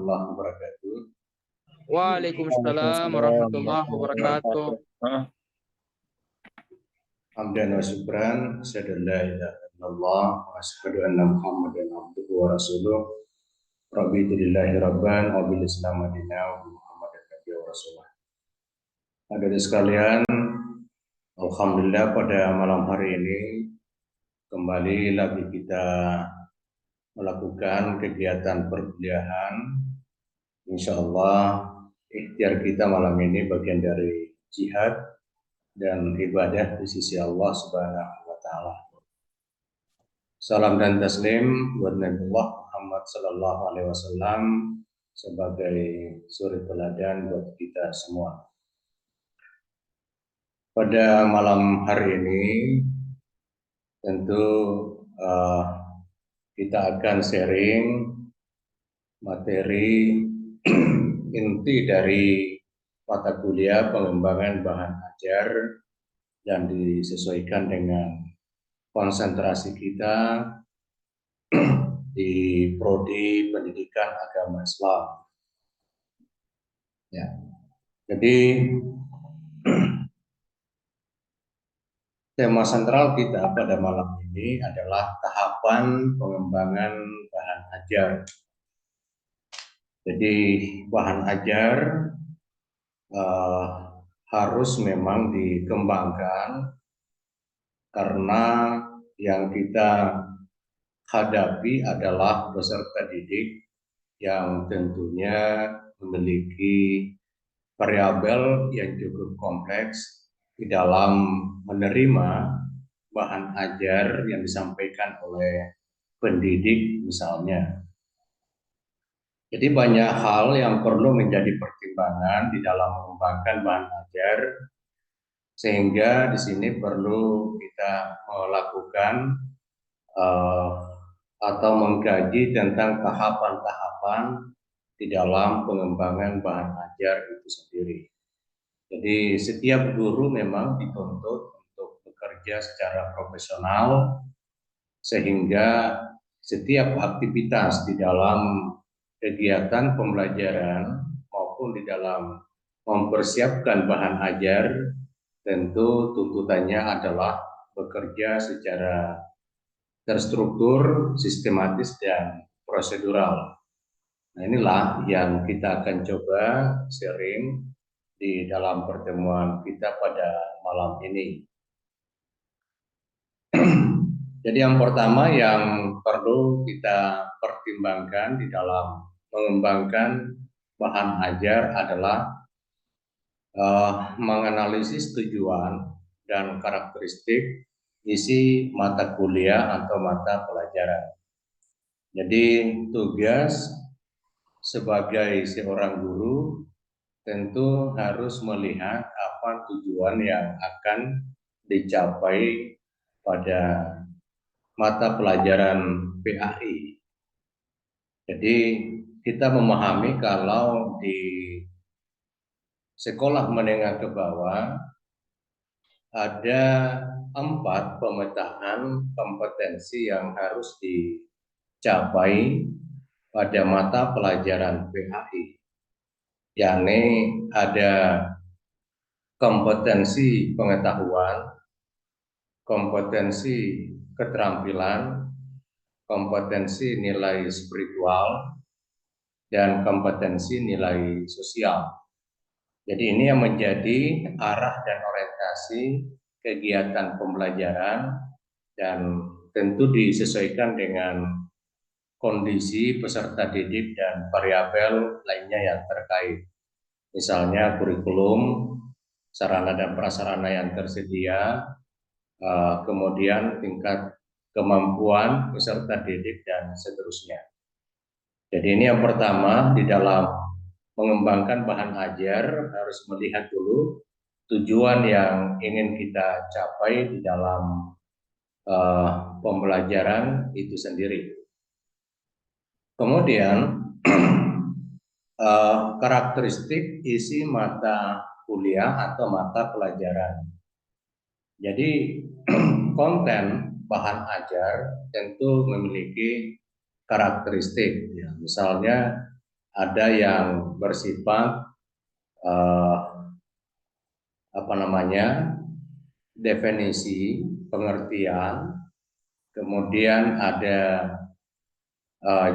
warahmatullahi wabarakatuh. Waalaikumsalam warahmatullahi wabarakatuh. Hamdan wa syukran, asyhadu an la ilaha illallah wa asyhadu anna Muhammadan abduhu wa rasuluh. Rabbi billahi rabban wa bil islam madina wa bi Muhammadan nabiyya wa rasulullah. Hadirin sekalian, alhamdulillah pada malam hari ini kembali lagi kita melakukan kegiatan perkuliahan. Insyaallah ikhtiar kita malam ini bagian dari jihad dan ibadah di sisi Allah Subhanahu wa taala. Salam dan taslim buat Nabiullah Muhammad sallallahu alaihi wasallam sebagai suri teladan buat kita semua. Pada malam hari ini tentu kita akan sharing materi inti dari mata kuliah pengembangan bahan ajar dan disesuaikan dengan konsentrasi kita di prodi pendidikan agama Islam. Ya. Jadi tema sentral kita pada malam ini adalah tahapan pengembangan bahan ajar. Jadi bahan ajar harus memang dikembangkan karena yang kita hadapi adalah peserta didik yang tentunya memiliki variabel yang cukup kompleks di dalam menerima bahan ajar yang disampaikan oleh pendidik misalnya. Jadi banyak hal yang perlu menjadi pertimbangan di dalam mengembangkan bahan ajar, sehingga di sini perlu kita melakukan atau mengkaji tentang tahapan-tahapan di dalam pengembangan bahan ajar itu sendiri. Jadi setiap guru memang dituntut untuk bekerja secara profesional, sehingga setiap aktivitas di dalam kegiatan pembelajaran maupun di dalam mempersiapkan bahan ajar tentu tuntutannya adalah bekerja secara terstruktur, sistematis, dan prosedural. Nah, inilah yang kita akan coba sharing di dalam pertemuan kita pada malam ini. Jadi yang pertama yang perlu kita pertimbangkan di dalam mengembangkan bahan ajar adalah menganalisis tujuan dan karakteristik isi mata kuliah atau mata pelajaran. Jadi tugas sebagai seorang guru tentu harus melihat apa tujuan yang akan dicapai pada mata pelajaran PAI. Jadi kita memahami kalau di sekolah menengah ke bawah ada 4 pemetaan kompetensi yang harus dicapai pada mata pelajaran PAI. Yakni ada kompetensi pengetahuan, kompetensi keterampilan, kompetensi nilai spiritual, dan kompetensi nilai sosial. Jadi ini yang menjadi arah dan orientasi kegiatan pembelajaran dan tentu disesuaikan dengan kondisi peserta didik dan variabel lainnya yang terkait. Misalnya kurikulum, sarana dan prasarana yang tersedia, kemudian tingkat kemampuan peserta didik dan seterusnya. Jadi ini yang pertama, di dalam mengembangkan bahan ajar harus melihat dulu tujuan yang ingin kita capai di dalam pembelajaran itu sendiri. Kemudian karakteristik isi mata kuliah atau mata pelajaran. Jadi konten bahan ajar tentu memiliki karakteristik. Ya, misalnya ada yang bersifat definisi, pengertian, kemudian ada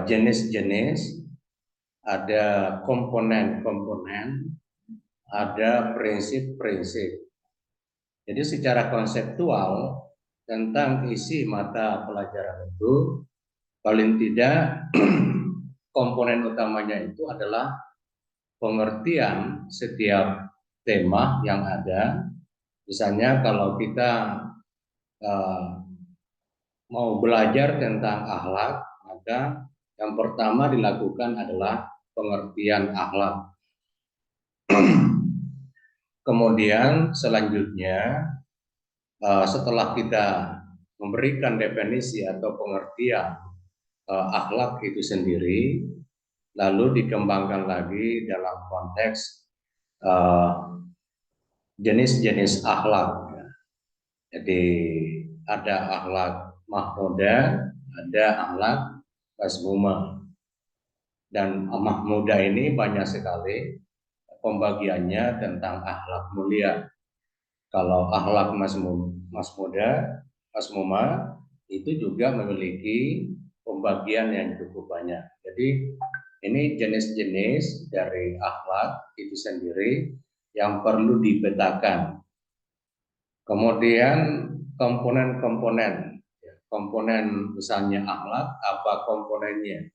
jenis-jenis, ada komponen-komponen, ada prinsip-prinsip. Jadi secara konseptual tentang isi mata pelajaran itu paling tidak komponen utamanya itu adalah pengertian setiap tema yang ada. Misalnya kalau kita mau belajar tentang akhlak, maka yang pertama dilakukan adalah pengertian akhlak. Kemudian selanjutnya setelah kita memberikan definisi atau pengertian akhlak itu sendiri, lalu dikembangkan lagi dalam konteks jenis-jenis akhlak. Jadi ada akhlak mahmudah, ada akhlak mazmumah. Dan mahmudah ini banyak sekali pembagiannya tentang akhlak mulia. Kalau akhlak mazmumah itu juga memiliki pembagian yang cukup banyak. Jadi ini jenis-jenis dari akhlak itu sendiri yang perlu dipetakan. Kemudian komponen misalnya akhlak, apa komponennya,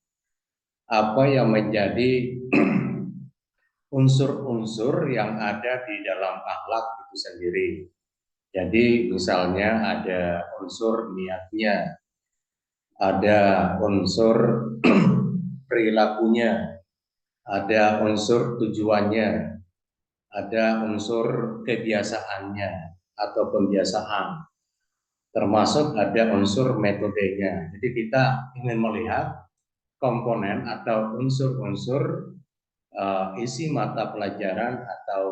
apa yang menjadi unsur-unsur yang ada di dalam akhlak itu sendiri. Jadi misalnya ada unsur niatnya, ada unsur perilakunya, ada unsur tujuannya, ada unsur kebiasaannya atau pembiasaan, termasuk ada unsur metodenya. Jadi kita ingin melihat komponen atau unsur-unsur isi mata pelajaran atau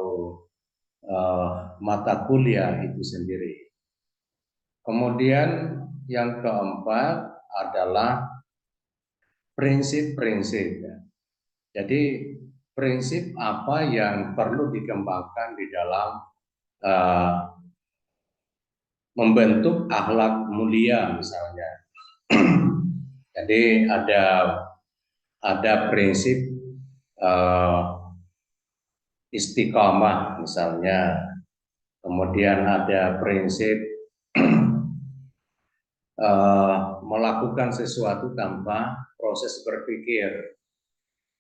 mata kuliah itu sendiri. Kemudian yang keempat adalah prinsip-prinsip. Jadi prinsip apa yang perlu dikembangkan di dalam membentuk akhlak mulia misalnya. Jadi ada prinsip istiqamah misalnya, kemudian ada prinsip melakukan sesuatu tanpa proses berpikir,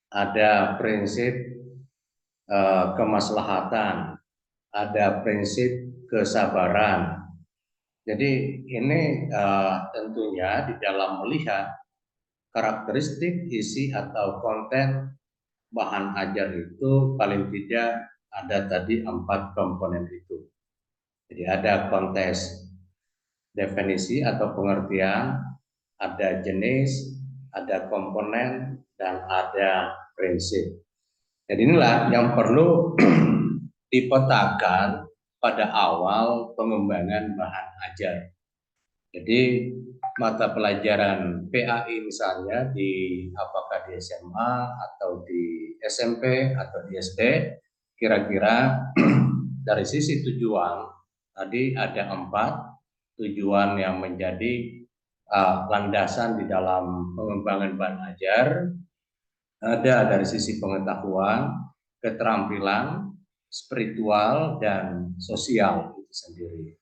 ada prinsip kemaslahatan, ada prinsip kesabaran. Jadi ini tentunya di dalam melihat karakteristik isi atau konten bahan ajar itu paling tidak ada tadi 4 komponen itu. Jadi ada konteks definisi atau pengertian, ada jenis, ada komponen, dan ada prinsip. Jadi inilah yang perlu dipetakan pada awal pengembangan bahan ajar. Jadi mata pelajaran PAI misalnya apakah di SMA atau di SMP atau di SD, kira-kira dari sisi tujuan tadi ada 4 tujuan yang menjadi landasan di dalam pengembangan bahan ajar. Ada dari sisi pengetahuan, keterampilan, spiritual, dan sosial itu sendiri.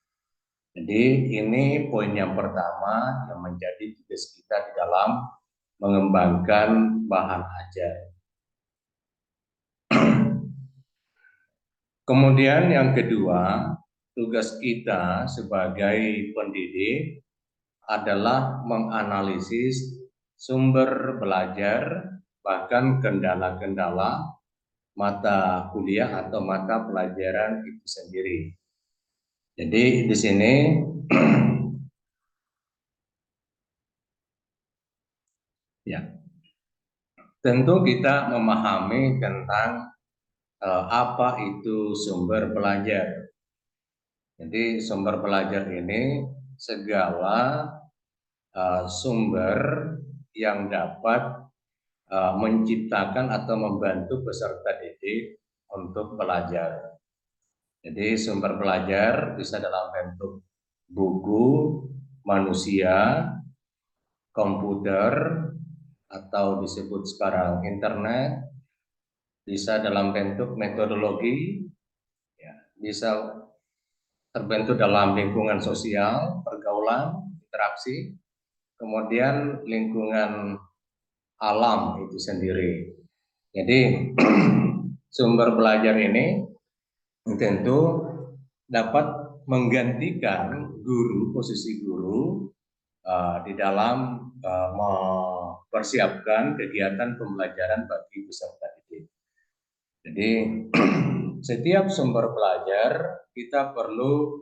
Jadi ini poin yang pertama yang menjadi tugas kita di dalam mengembangkan bahan ajar. Kemudian yang kedua, tugas kita sebagai pendidik adalah menganalisis sumber belajar, bahkan kendala-kendala mata kuliah atau mata pelajaran itu sendiri. Jadi di sini ya, tentu kita memahami tentang apa itu sumber belajar. Jadi sumber belajar ini segala sumber yang dapat menciptakan atau membantu peserta didik untuk belajar. Jadi sumber belajar bisa dalam bentuk buku, manusia, komputer, atau disebut sekarang internet, bisa dalam bentuk metodologi, ya, bisa terbentuk dalam lingkungan sosial, pergaulan, interaksi, kemudian lingkungan alam itu sendiri. Jadi sumber belajar ini tentu dapat menggantikan guru, posisi guru di dalam mempersiapkan kegiatan pembelajaran bagi peserta didik. Jadi setiap sumber belajar kita perlu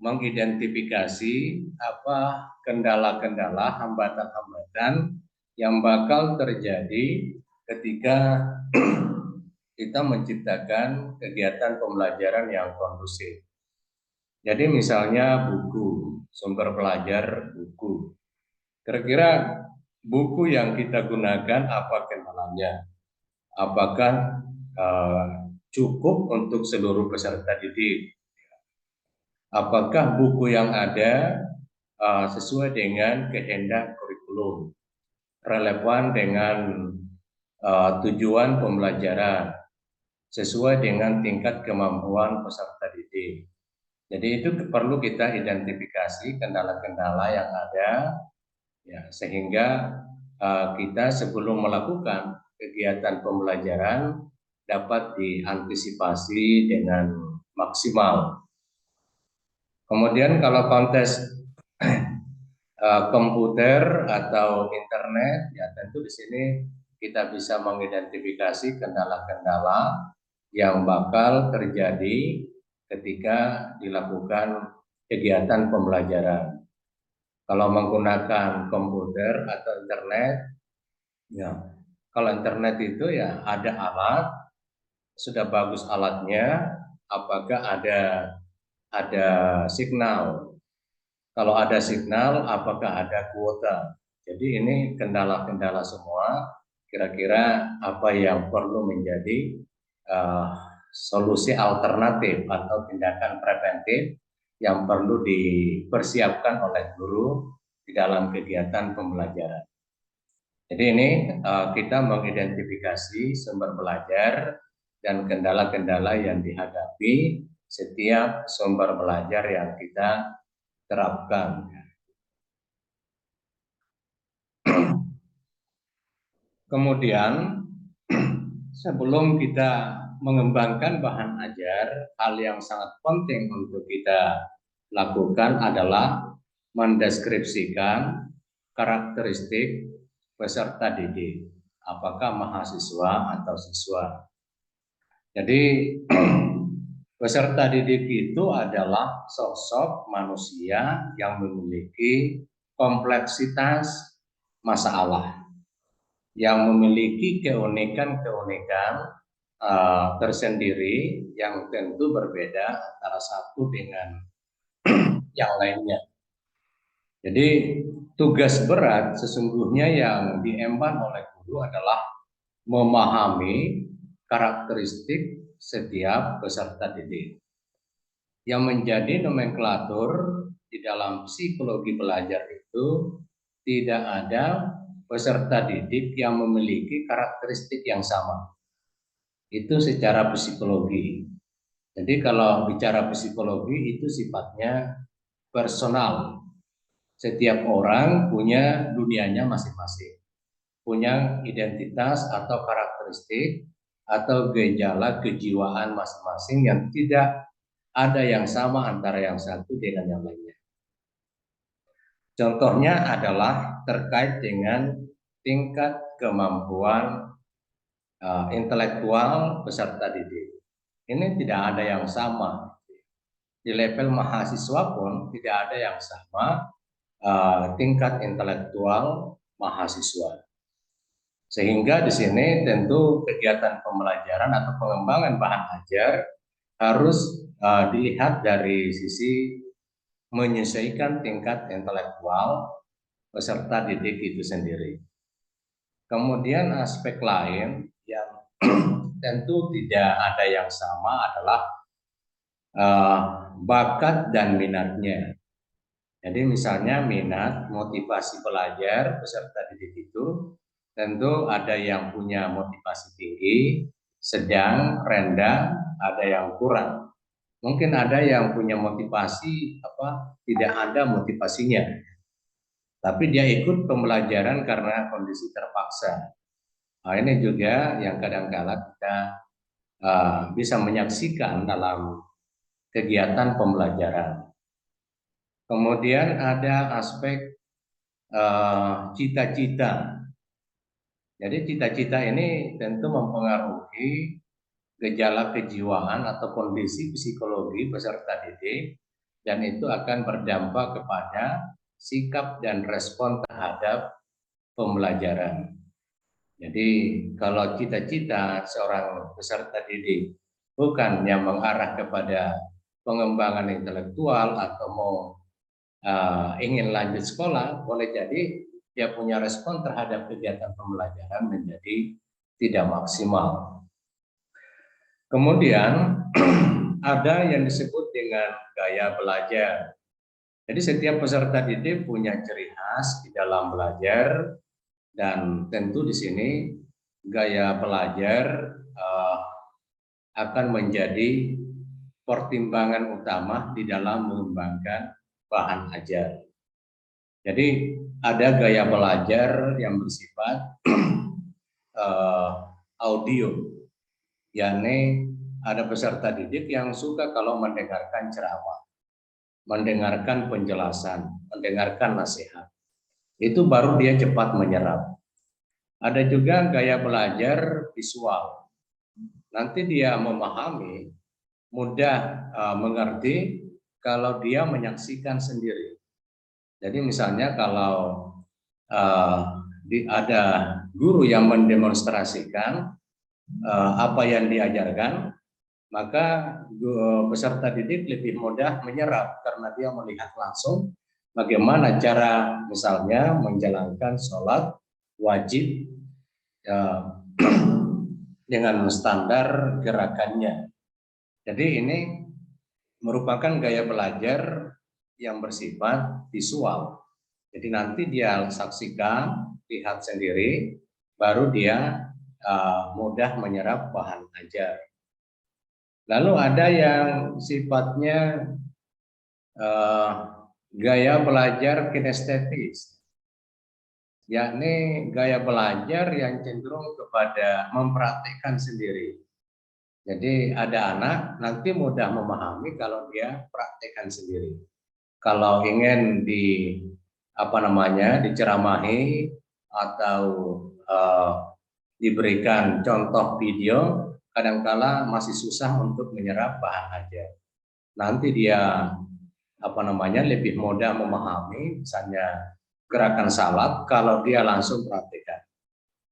mengidentifikasi apa kendala-kendala, hambatan-hambatan yang bakal terjadi ketika kita menciptakan kegiatan pembelajaran yang kondusif. Jadi misalnya buku, sumber belajar buku. Kira-kira buku yang kita gunakan apa kendalanya? Apakah cukup untuk seluruh peserta didik? Apakah buku yang ada sesuai dengan kehendak kurikulum, relevan dengan tujuan pembelajaran, sesuai dengan tingkat kemampuan peserta didik. Jadi itu perlu kita identifikasi kendala-kendala yang ada, ya, sehingga kita sebelum melakukan kegiatan pembelajaran dapat diantisipasi dengan maksimal. Kemudian kalau konteks komputer atau internet, ya tentu di sini kita bisa mengidentifikasi kendala-kendala yang bakal terjadi ketika dilakukan kegiatan pembelajaran. Kalau menggunakan komputer atau internet, ya kalau internet itu ya ada alat, sudah bagus alatnya, apakah ada signal. Kalau ada signal, apakah ada kuota. Jadi ini kendala-kendala semua. Kira-kira apa yang perlu menjadi solusi alternatif atau tindakan preventif yang perlu dipersiapkan oleh guru di dalam kegiatan pembelajaran. Jadi ini kita mengidentifikasi sumber belajar dan kendala-kendala yang dihadapi setiap sumber belajar yang kita terapkan. Kemudian sebelum kita mengembangkan bahan ajar, hal yang sangat penting untuk kita lakukan adalah mendeskripsikan karakteristik peserta didik, apakah mahasiswa atau siswa. Jadi peserta didik itu adalah sosok manusia yang memiliki kompleksitas masalah, yang memiliki keunikan-keunikan tersendiri yang tentu berbeda antara satu dengan yang lainnya. Jadi tugas berat sesungguhnya yang diemban oleh guru adalah memahami karakteristik setiap peserta didik. Yang menjadi nomenklatur di dalam psikologi belajar itu tidak ada peserta didik yang memiliki karakteristik yang sama. Itu secara psikologi. Jadi kalau bicara psikologi itu sifatnya personal. Setiap orang punya dunianya masing-masing. Punya identitas atau karakteristik atau gejala kejiwaan masing-masing yang tidak ada yang sama antara yang satu dengan yang lainnya. Contohnya adalah terkait dengan tingkat kemampuan intelektual peserta didik. Ini tidak ada yang sama. Di level mahasiswa pun tidak ada yang sama tingkat intelektual mahasiswa. Sehingga di sini tentu kegiatan pembelajaran atau pengembangan bahan ajar harus dilihat dari sisi menyesuaikan tingkat intelektual peserta didik itu sendiri. Kemudian aspek lain yang tentu tidak ada yang sama adalah bakat dan minatnya. Jadi misalnya minat, motivasi pelajar peserta didik itu tentu ada yang punya motivasi tinggi, sedang, rendah, ada yang kurang. Mungkin ada yang punya motivasi tidak ada motivasinya, tapi dia ikut pembelajaran karena kondisi terpaksa. Nah, ini juga yang kadang-kala kita bisa menyaksikan dalam kegiatan pembelajaran. Kemudian ada aspek cita-cita. Jadi cita-cita ini tentu mempengaruhi gejala kejiwaan atau kondisi psikologi peserta didik, dan itu akan berdampak kepada sikap dan respon terhadap pembelajaran. Jadi kalau cita-cita seorang peserta didik bukan yang mengarah kepada pengembangan intelektual atau mau ingin lanjut sekolah, boleh jadi dia punya respon terhadap kegiatan pembelajaran menjadi tidak maksimal. Kemudian ada yang disebut dengan gaya belajar. Jadi setiap peserta didik punya ciri khas di dalam belajar, dan tentu di sini gaya belajar akan menjadi pertimbangan utama di dalam mengembangkan bahan ajar. Jadi ada gaya belajar yang bersifat audio, yakni ada peserta didik yang suka kalau mendengarkan ceramah, mendengarkan penjelasan, mendengarkan nasihat. Itu baru dia cepat menyerap. Ada juga gaya belajar visual. Nanti dia memahami, mudah mengerti kalau dia menyaksikan sendiri. Jadi misalnya kalau ada guru yang mendemonstrasikan apa yang diajarkan, maka peserta didik lebih mudah menyerap karena dia melihat langsung bagaimana cara misalnya menjalankan sholat wajib dengan standar gerakannya. Jadi ini merupakan gaya belajar yang bersifat visual. Jadi nanti dia saksikan, lihat sendiri, baru dia mudah menyerap bahan ajar. Lalu ada yang sifatnya gaya belajar kinestetis, yakni gaya belajar yang cenderung kepada mempraktikkan sendiri. Jadi ada anak nanti mudah memahami kalau dia praktikkan sendiri. Kalau ingin diceramahi atau diberikan contoh video, kadangkala masih susah untuk menyerap bahan ajar. Nanti dia lebih mudah memahami misalnya gerakan salat kalau dia langsung praktikkan.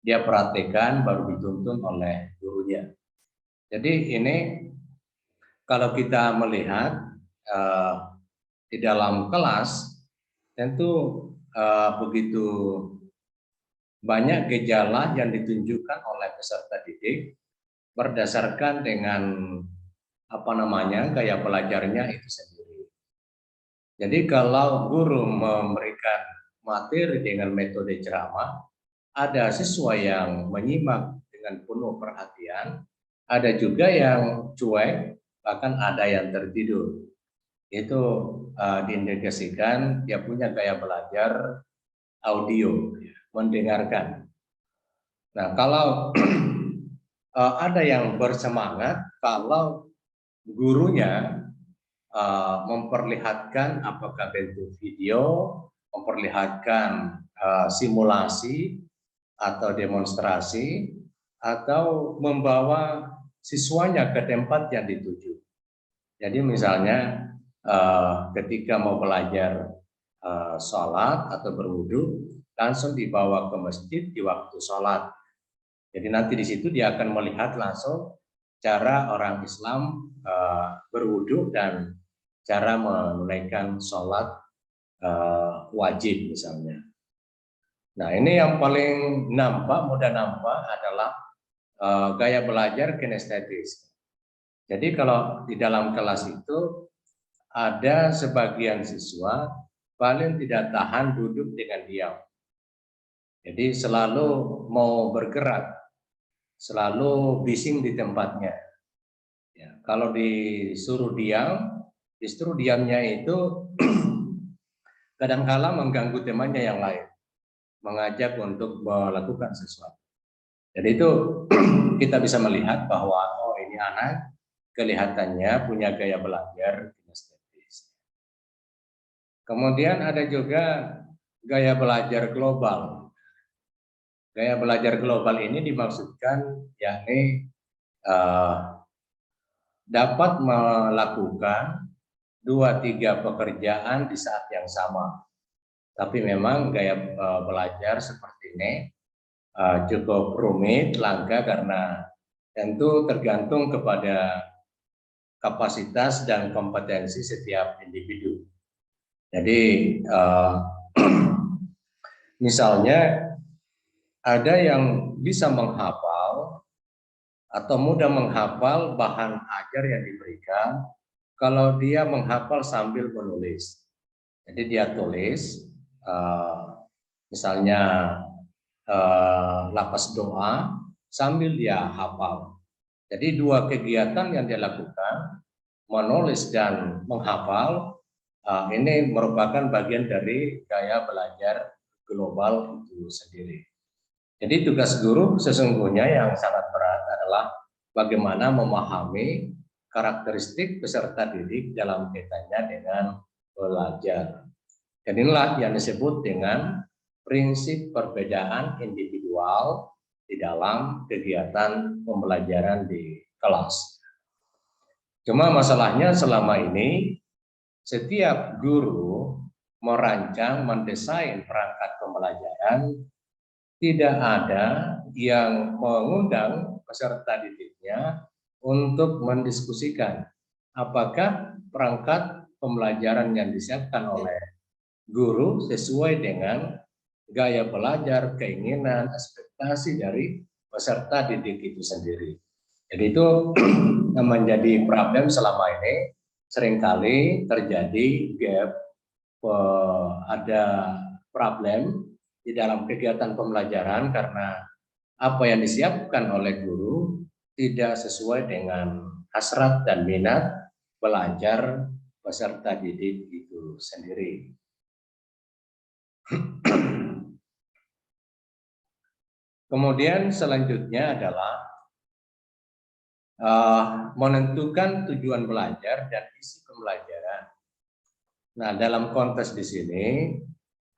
Dia praktikkan baru dituntun oleh gurunya. Jadi ini kalau kita melihat di dalam kelas tentu begitu banyak gejala yang ditunjukkan oleh peserta didik berdasarkan dengan gaya belajarnya itu sendiri. Jadi kalau guru memberikan materi dengan metode ceramah, ada siswa yang menyimak dengan penuh perhatian, ada juga yang cuek, bahkan ada yang tertidur. Itu diindikasikan dia punya gaya belajar audio, mendengarkan. Nah, kalau ada yang bersemangat kalau gurunya memperlihatkan apakah bentuk video, memperlihatkan simulasi atau demonstrasi, atau membawa siswanya ke tempat yang dituju. Jadi misalnya ketika mau belajar sholat atau berwudu, langsung dibawa ke masjid di waktu sholat. Jadi nanti di situ dia akan melihat langsung cara orang Islam berwudu dan cara menunaikan sholat wajib misalnya. Nah, ini yang paling mudah nampak adalah gaya belajar kinestetis. Jadi kalau di dalam kelas itu ada sebagian siswa paling tidak tahan duduk dengan diam. Jadi selalu mau bergerak, selalu bising di tempatnya. Ya, kalau disuruh diam, justru diamnya itu kadang-kala mengganggu temannya yang lain, mengajak untuk melakukan sesuatu. Jadi itu kita bisa melihat bahwa oh ini anak kelihatannya punya gaya belajar kinestetis. Kemudian ada juga gaya belajar global. Gaya belajar global ini dimaksudkan yakni dapat melakukan 2-3 pekerjaan di saat yang sama. Tapi memang gaya belajar seperti ini cukup rumit, langka karena tentu tergantung kepada kapasitas dan kompetensi setiap individu. Jadi misalnya ada yang bisa menghafal atau mudah menghafal bahan ajar yang diberikan kalau dia menghafal sambil menulis. Jadi dia tulis misalnya lafaz doa sambil dia hafal. Jadi dua kegiatan yang dia lakukan, menulis dan menghafal, ini merupakan bagian dari gaya belajar global itu sendiri. Jadi tugas guru sesungguhnya yang sangat berat adalah bagaimana memahami karakteristik peserta didik dalam kaitannya dengan belajar. Dan inilah yang disebut dengan prinsip perbedaan individual di dalam kegiatan pembelajaran di kelas. Cuma masalahnya selama ini setiap guru merancang, mendesain perangkat pembelajaran, tidak ada yang mengundang peserta didiknya untuk mendiskusikan apakah perangkat pembelajaran yang disiapkan oleh guru sesuai dengan gaya belajar, keinginan, ekspektasi dari peserta didik itu sendiri. Jadi itu menjadi problem selama ini, seringkali terjadi gap, ada problem di dalam kegiatan pembelajaran karena apa yang disiapkan oleh guru tidak sesuai dengan hasrat dan minat belajar peserta didik itu sendiri. Kemudian selanjutnya adalah menentukan tujuan belajar dan isi pembelajaran. Nah, dalam konteks di sini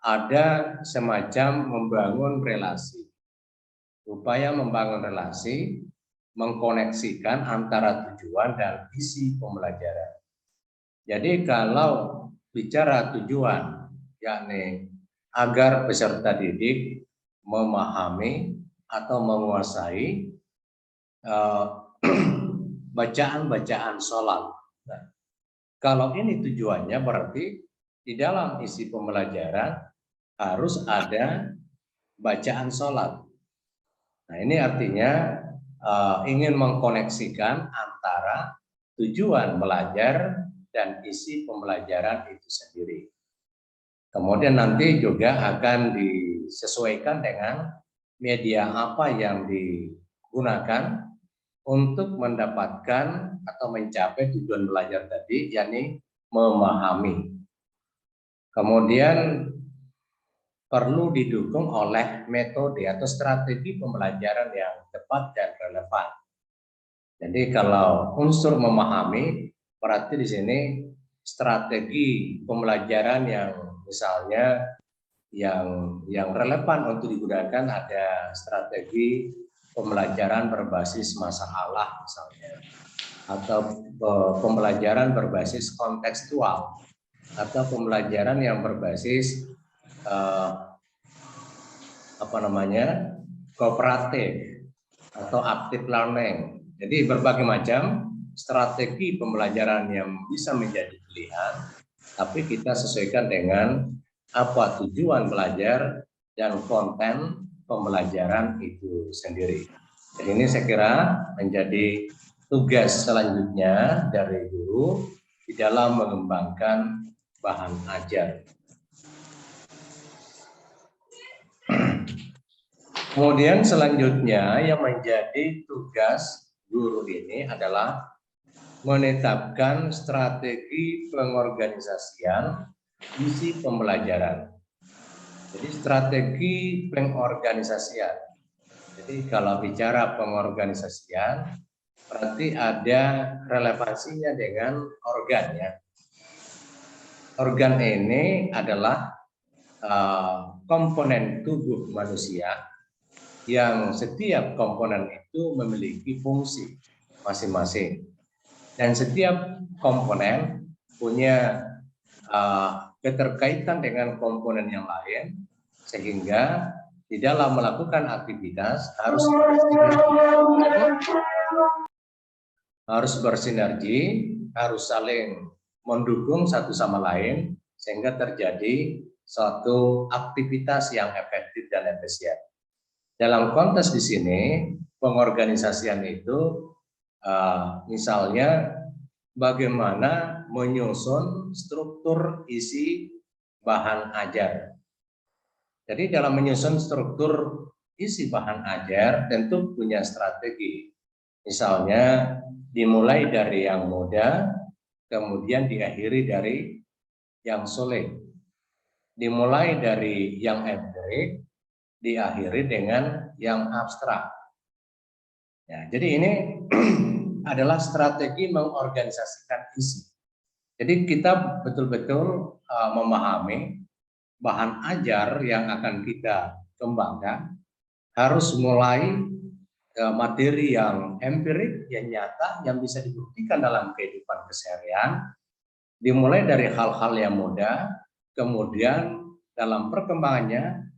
ada semacam membangun relasi. Upaya membangun relasi, mengkoneksikan antara tujuan dan isi pembelajaran. Jadi kalau bicara tujuan, yakni agar peserta didik memahami atau menguasai bacaan-bacaan sholat. Nah, kalau ini tujuannya berarti di dalam isi pembelajaran harus ada bacaan sholat. Nah, ini artinya ingin mengkoneksikan antara tujuan belajar dan isi pembelajaran itu sendiri. Kemudian nanti juga akan disesuaikan dengan media apa yang digunakan untuk mendapatkan atau mencapai tujuan belajar tadi, yakni memahami. Kemudian perlu didukung oleh metode atau strategi pembelajaran yang tepat dan relevan. Jadi kalau unsur memahami, berarti di sini strategi pembelajaran yang misalnya yang relevan untuk digunakan ada strategi pembelajaran berbasis masalah misalnya, atau pembelajaran berbasis kontekstual, atau pembelajaran yang berbasis kooperatif atau active learning. Jadi berbagai macam strategi pembelajaran yang bisa menjadi pilihan, tapi kita sesuaikan dengan apa tujuan belajar dan konten pembelajaran itu sendiri. Jadi ini saya kira menjadi tugas selanjutnya dari guru di dalam mengembangkan bahan ajar. Kemudian selanjutnya yang menjadi tugas guru ini adalah menetapkan strategi pengorganisasian isi pembelajaran. Jadi strategi pengorganisasian. Jadi kalau bicara pengorganisasian, berarti ada relevansinya dengan organ ya. Organ ini adalah komponen tubuh manusia yang setiap komponen itu memiliki fungsi masing-masing. Dan setiap komponen punya keterkaitan dengan komponen yang lain, sehingga di dalam melakukan aktivitas harus bersinergi, harus saling mendukung satu sama lain, sehingga terjadi suatu aktivitas yang efektif dan efisien. Dalam konteks di sini, pengorganisasian itu misalnya bagaimana menyusun struktur isi bahan ajar. Jadi dalam menyusun struktur isi bahan ajar tentu punya strategi. Misalnya dimulai dari yang mudah, kemudian diakhiri dari yang sulit. Dimulai dari yang empirik, diakhiri dengan yang abstrak. Ya, jadi ini adalah strategi mengorganisasikan isi. Jadi kita betul-betul memahami bahan ajar yang akan kita kembangkan harus mulai materi yang empirik, yang nyata, yang bisa dibuktikan dalam kehidupan keseharian, dimulai dari hal-hal yang mudah, kemudian dalam perkembangannya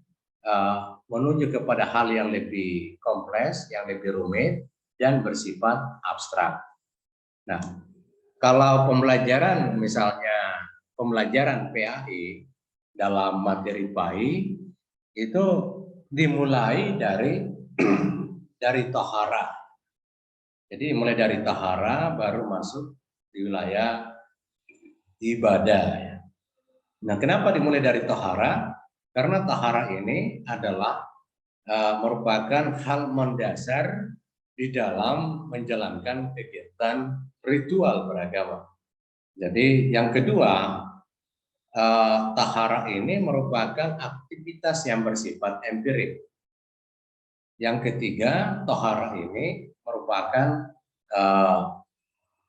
menuju kepada hal yang lebih kompleks, yang lebih rumit, dan bersifat abstrak. Nah, kalau pembelajaran misalnya pembelajaran PAI dalam materi PAI itu dimulai dari tohara. Jadi mulai dari tohara baru masuk di wilayah ibadah. Nah, kenapa dimulai dari tohara? Karena tahara ini adalah merupakan hal mendasar di dalam menjalankan kegiatan ritual beragama. Jadi yang kedua, tahara ini merupakan aktivitas yang bersifat empirik. Yang ketiga, tahara ini merupakan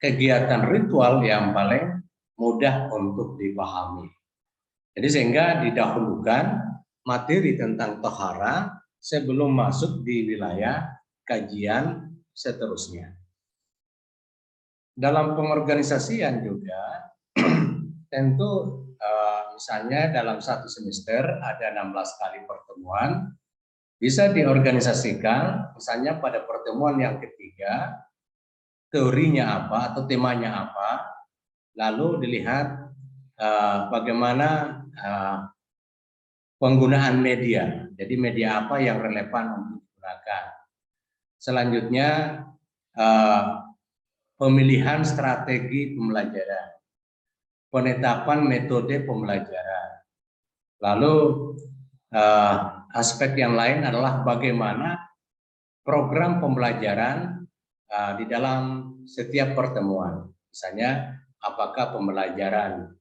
kegiatan ritual yang paling mudah untuk dipahami. Jadi sehingga didahulukan materi tentang tohara sebelum masuk di wilayah kajian seterusnya. Dalam pengorganisasian juga tentu misalnya dalam satu semester ada 16 kali pertemuan, bisa diorganisasikan misalnya pada pertemuan yang ketiga teorinya apa atau temanya apa, lalu dilihat bagaimana penggunaan media. Jadi media apa yang relevan untuk digunakan. Selanjutnya pemilihan strategi pembelajaran, penetapan metode pembelajaran. Lalu aspek yang lain adalah bagaimana program pembelajaran di dalam setiap pertemuan. Misalnya apakah pembelajaran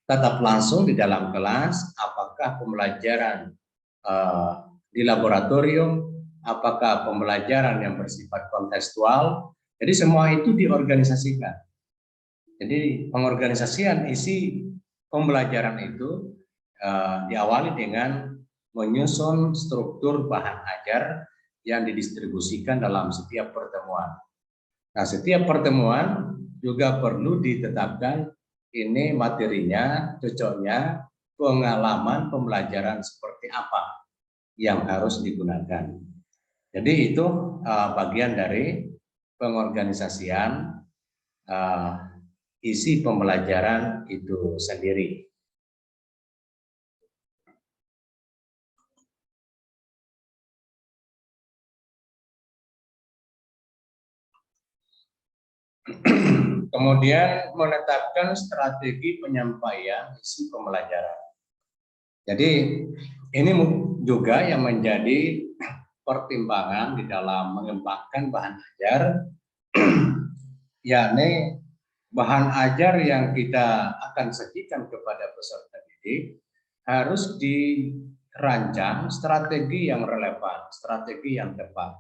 tatap langsung di dalam kelas, apakah pembelajaran di laboratorium, apakah pembelajaran yang bersifat kontekstual. Jadi semua itu diorganisasikan. Jadi pengorganisasian isi pembelajaran itu diawali dengan menyusun struktur bahan ajar yang didistribusikan dalam setiap pertemuan. Nah, setiap pertemuan juga perlu ditetapkan ini materinya, cocoknya, pengalaman pembelajaran seperti apa yang harus digunakan. Jadi itu bagian dari pengorganisasian isi pembelajaran itu sendiri. Kemudian menetapkan strategi penyampaian isi pembelajaran. Jadi ini juga yang menjadi pertimbangan di dalam mengembangkan bahan ajar, yakni bahan ajar yang kita akan sajikan kepada peserta didik harus dirancang strategi yang relevan, strategi yang tepat.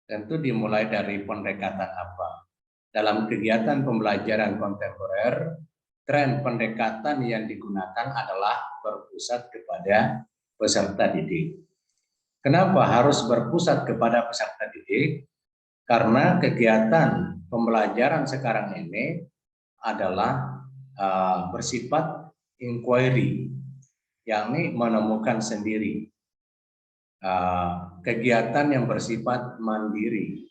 Tentu dimulai dari pendekatan apa. Dalam kegiatan pembelajaran kontemporer, tren pendekatan yang digunakan adalah berpusat kepada peserta didik. Kenapa harus berpusat kepada peserta didik? Karena kegiatan pembelajaran sekarang ini adalah bersifat inquiry, yakni menemukan sendiri. Kegiatan yang bersifat mandiri,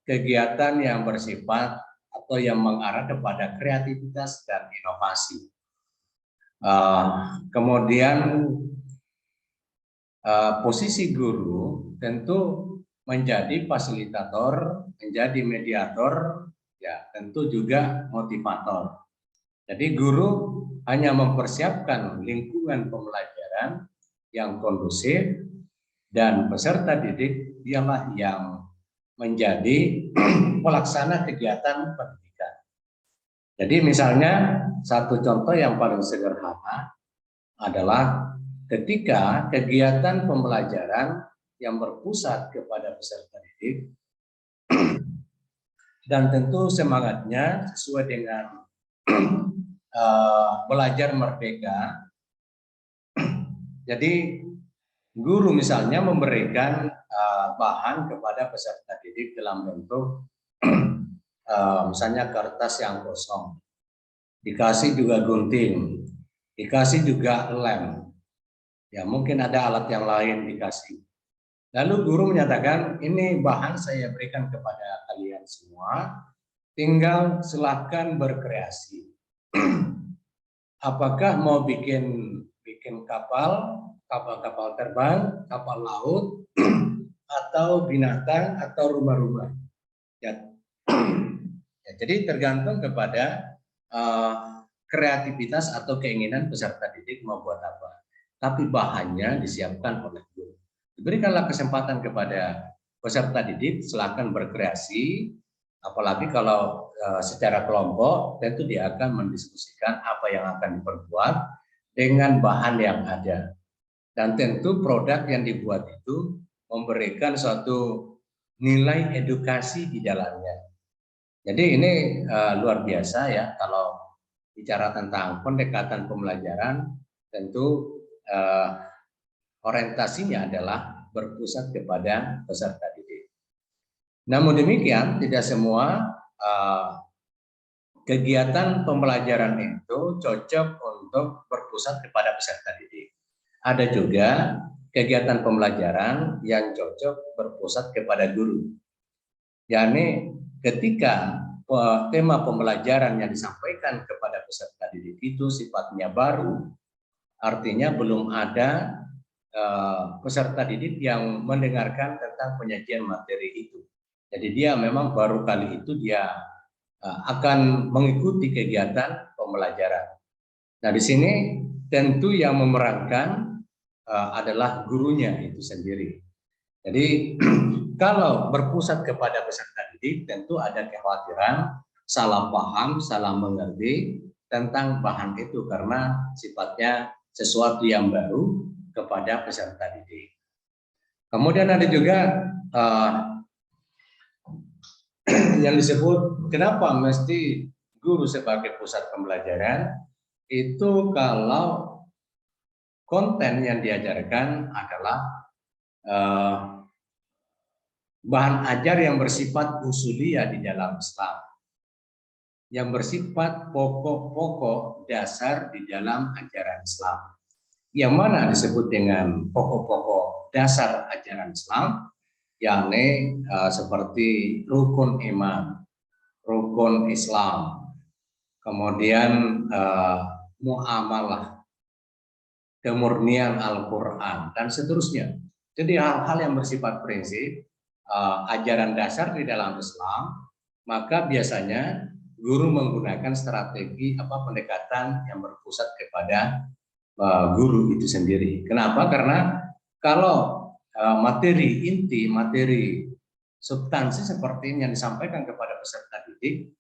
kegiatan yang bersifat atau yang mengarah kepada kreativitas dan inovasi. Kemudian posisi guru tentu menjadi fasilitator, menjadi mediator, ya tentu juga motivator. Jadi guru hanya mempersiapkan lingkungan pembelajaran yang kondusif dan peserta didik dialah yang menjadi pelaksana kegiatan pendidikan. Jadi misalnya satu contoh yang paling sederhana adalah ketika kegiatan pembelajaran yang berpusat kepada peserta didik dan tentu semangatnya sesuai dengan belajar merdeka. Jadi guru misalnya memberikan bahan kepada peserta didik dalam bentuk misalnya kertas yang kosong, dikasih juga gunting, dikasih juga lem, ya mungkin ada alat yang lain dikasih. Lalu guru menyatakan, ini bahan saya berikan kepada kalian semua, tinggal silahkan berkreasi. Apakah mau bikin kapal terbang, kapal laut, atau binatang, atau rumah-rumah. Ya. Ya, jadi tergantung kepada kreativitas atau keinginan peserta didik mau buat apa. Tapi bahannya disiapkan oleh guru. Diberikanlah kesempatan kepada peserta didik, silakan berkreasi, apalagi kalau secara kelompok, tentu dia akan mendiskusikan apa yang akan diperbuat dengan bahan yang ada. Dan tentu produk yang dibuat itu memberikan suatu nilai edukasi di dalamnya. Jadi ini luar biasa ya, kalau bicara tentang pendekatan pembelajaran, tentu orientasinya adalah berpusat kepada peserta didik. Namun demikian, tidak semua kegiatan pembelajaran itu cocok untuk berpusat kepada peserta didik. Ada juga kegiatan pembelajaran yang cocok berpusat kepada guru. yakni ketika tema pembelajaran yang disampaikan kepada peserta didik itu sifatnya baru, artinya belum ada peserta didik yang mendengarkan tentang penyajian materi itu. Jadi dia memang baru kali itu dia akan mengikuti kegiatan pembelajaran. Nah di sini tentu yang memerankan adalah gurunya itu sendiri. Jadi kalau berpusat kepada peserta didik tentu ada kekhawatiran salah paham, salah mengerti tentang bahan itu karena sifatnya sesuatu yang baru kepada peserta didik. Kemudian ada juga yang disebut kenapa mesti guru sebagai pusat pembelajaran, itu kalau konten yang diajarkan adalah bahan ajar yang bersifat usuliyah di dalam Islam, yang bersifat pokok-pokok dasar di dalam ajaran Islam. Yang mana disebut dengan pokok-pokok dasar ajaran Islam, yakni seperti rukun iman, rukun Islam, kemudian muamalah, kemurnian Al-Quran, dan seterusnya. Jadi hal-hal yang bersifat prinsip, ajaran dasar di dalam Islam maka biasanya guru menggunakan strategi pendekatan yang berpusat kepada guru itu sendiri. Kenapa? Karena kalau materi inti, materi substansi seperti ini yang disampaikan kepada peserta didik,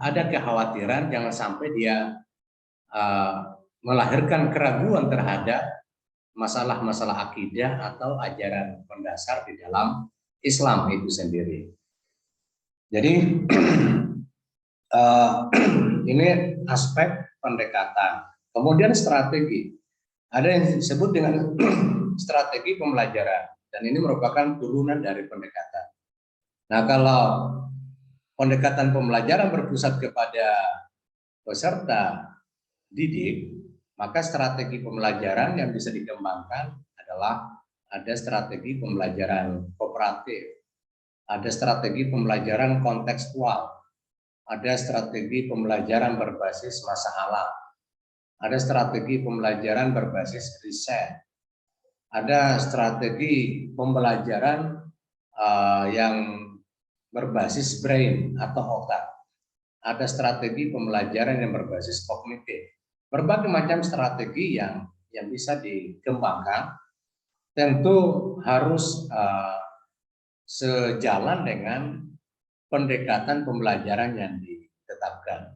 ada kekhawatiran jangan sampai dia melahirkan keraguan terhadap masalah-masalah akidah atau ajaran mendasar di dalam Islam itu sendiri. Jadi ini aspek pendekatan. Kemudian strategi. Ada yang disebut dengan strategi pembelajaran, dan ini merupakan turunan dari pendekatan. Nah, kalau pendekatan pembelajaran berpusat kepada peserta didik, maka strategi pembelajaran yang bisa dikembangkan adalah ada strategi pembelajaran kooperatif, ada strategi pembelajaran kontekstual, ada strategi pembelajaran berbasis masalah, ada strategi pembelajaran berbasis riset, ada strategi pembelajaran yang berbasis brain atau otak, ada strategi pembelajaran yang berbasis kognitif. Berbagai macam strategi yang bisa dikembangkan tentu harus sejalan dengan pendekatan pembelajaran yang ditetapkan.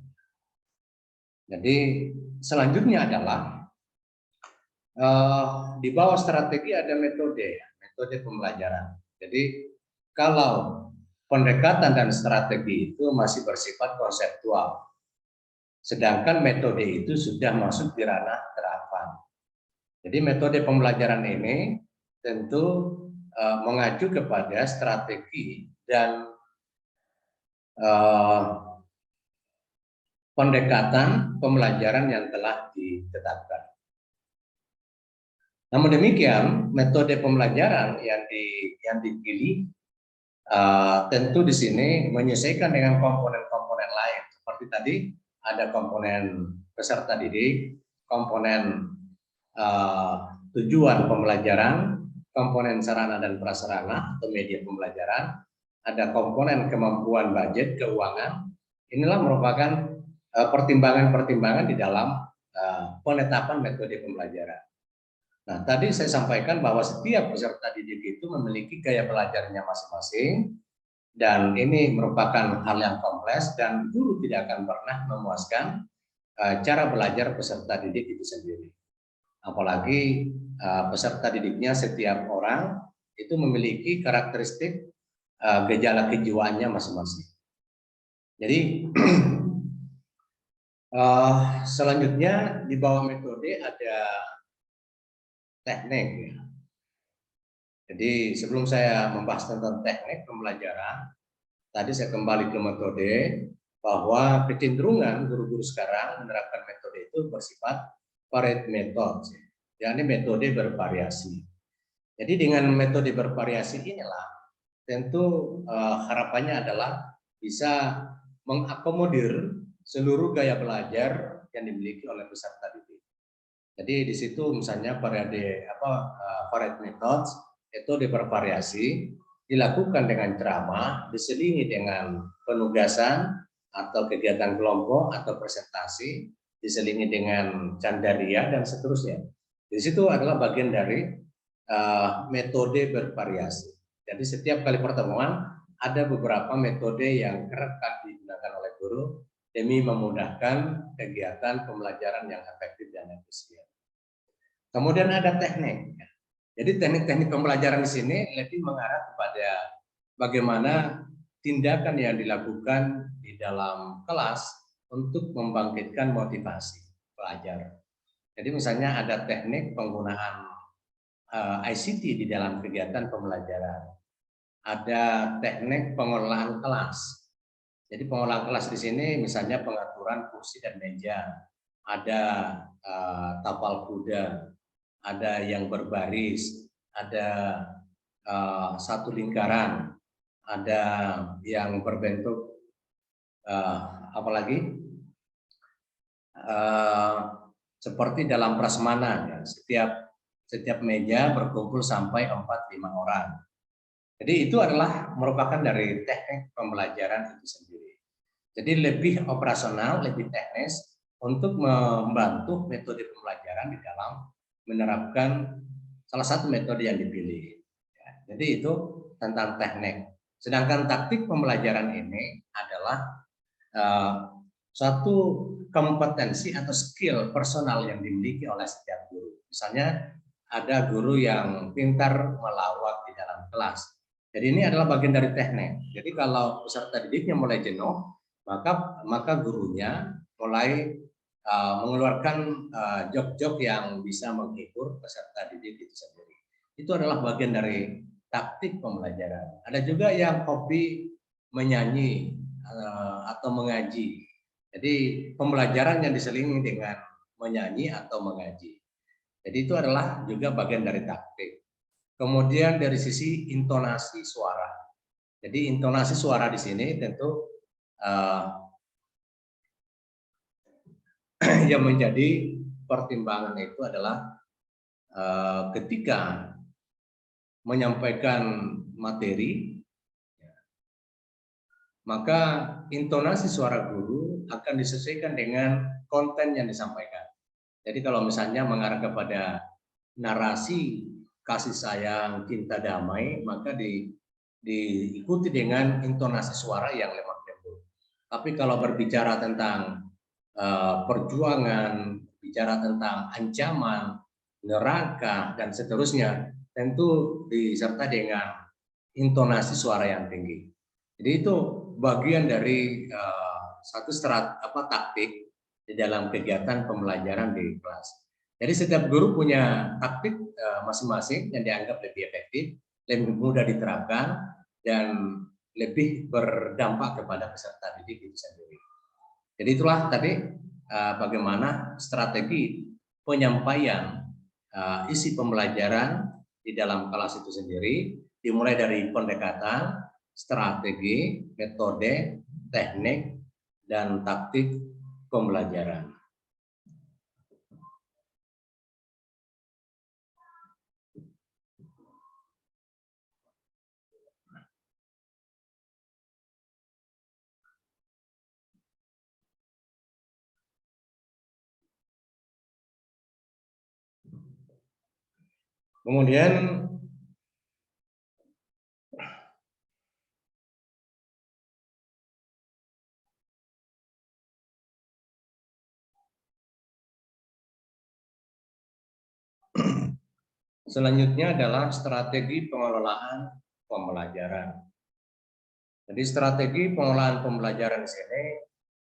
Jadi selanjutnya adalah di bawah strategi ada metode pembelajaran. Jadi kalau pendekatan dan strategi itu masih bersifat konseptual, sedangkan metode itu sudah masuk di ranah terapan. Jadi metode pembelajaran ini tentu mengacu kepada strategi dan pendekatan pembelajaran yang telah ditetapkan. Namun demikian, metode pembelajaran yang dipilih tentu di sini menyesuaikan dengan komponen-komponen lain. Seperti tadi ada komponen peserta didik, komponen tujuan pembelajaran, komponen sarana dan prasarana atau media pembelajaran, ada komponen kemampuan budget keuangan. Inilah merupakan pertimbangan-pertimbangan di dalam penetapan metode pembelajaran. Nah, tadi saya sampaikan bahwa setiap peserta didik itu memiliki gaya belajarnya masing-masing, dan ini merupakan hal yang kompleks dan guru tidak akan pernah memuaskan cara belajar peserta didik itu sendiri. Apalagi peserta didiknya setiap orang itu memiliki karakteristik gejala kejiwaannya masing-masing. Jadi selanjutnya di bawah metode ada teknik. Jadi sebelum saya membahas tentang teknik pembelajaran, tadi saya kembali ke metode, bahwa kecenderungan guru-guru sekarang menerapkan metode itu bersifat varied method, yakni metode bervariasi. Jadi dengan metode bervariasi inilah tentu harapannya adalah bisa mengakomodir seluruh gaya belajar yang dimiliki oleh peserta didik. Jadi di situ misalnya varied methods itu bervariasi, dilakukan dengan ceramah, diselingi dengan penugasan atau kegiatan kelompok atau presentasi, diselingi dengan candaria dan seterusnya. Di situ adalah bagian dari metode bervariasi. Jadi setiap kali pertemuan ada beberapa metode yang kerap digunakan oleh guru demi memudahkan kegiatan pembelajaran yang efektif dan efisien. Kemudian ada teknik. Jadi teknik-teknik pembelajaran di sini lebih mengarah kepada bagaimana tindakan yang dilakukan di dalam kelas untuk membangkitkan motivasi pelajar. Jadi misalnya ada teknik penggunaan ICT di dalam kegiatan pembelajaran. Ada teknik pengelolaan kelas. Jadi pengelolaan kelas di sini misalnya pengaturan kursi dan meja, ada tapal kuda, ada yang berbaris, ada satu lingkaran, ada yang berbentuk apalagi seperti dalam prasmanan, ya, setiap meja berkumpul sampai 4-5 orang. Jadi itu adalah merupakan dari teknik pembelajaran itu sendiri. Jadi lebih operasional, lebih teknis untuk membantu metode pembelajaran di dalam menerapkan salah satu metode yang dipilih. Ya, jadi itu tentang teknik. Sedangkan taktik pembelajaran ini adalah uh, suatu kompetensi atau skill personal yang dimiliki oleh setiap guru. Misalnya ada guru yang pintar melawak di dalam kelas. Jadi ini adalah bagian dari teknik. Jadi kalau peserta didiknya mulai jenuh, maka gurunya mulai mengeluarkan jok-jok yang bisa menghibur peserta didik itu sendiri. Itu adalah bagian dari taktik pembelajaran. Ada juga yang hobi menyanyi atau mengaji. Jadi pembelajaran yang diselingi dengan menyanyi atau mengaji. Jadi itu adalah juga bagian dari taktik. Kemudian dari sisi intonasi suara. Jadi intonasi suara di sini tentu yang menjadi pertimbangan itu adalah ketika menyampaikan materi, maka intonasi suara guru akan disesuaikan dengan konten yang disampaikan. Jadi kalau misalnya mengarah kepada narasi kasih sayang, cinta damai, maka diikuti dengan intonasi suara yang lemah lembut. Tapi kalau berbicara tentang perjuangan, bicara tentang ancaman, neraka, dan seterusnya, tentu disertai dengan intonasi suara yang tinggi. Jadi itu bagian dari satu taktik di dalam kegiatan pembelajaran di kelas. Jadi setiap guru punya taktik masing-masing yang dianggap lebih efektif, lebih mudah diterapkan, dan lebih berdampak kepada peserta didik itu sendiri. Jadi itulah tadi bagaimana strategi penyampaian isi pembelajaran di dalam kelas itu sendiri, dimulai dari pendekatan, strategi, metode, teknik, dan taktik pembelajaran. Kemudian selanjutnya adalah strategi pengelolaan pembelajaran. Jadi strategi pengelolaan pembelajaran di sini,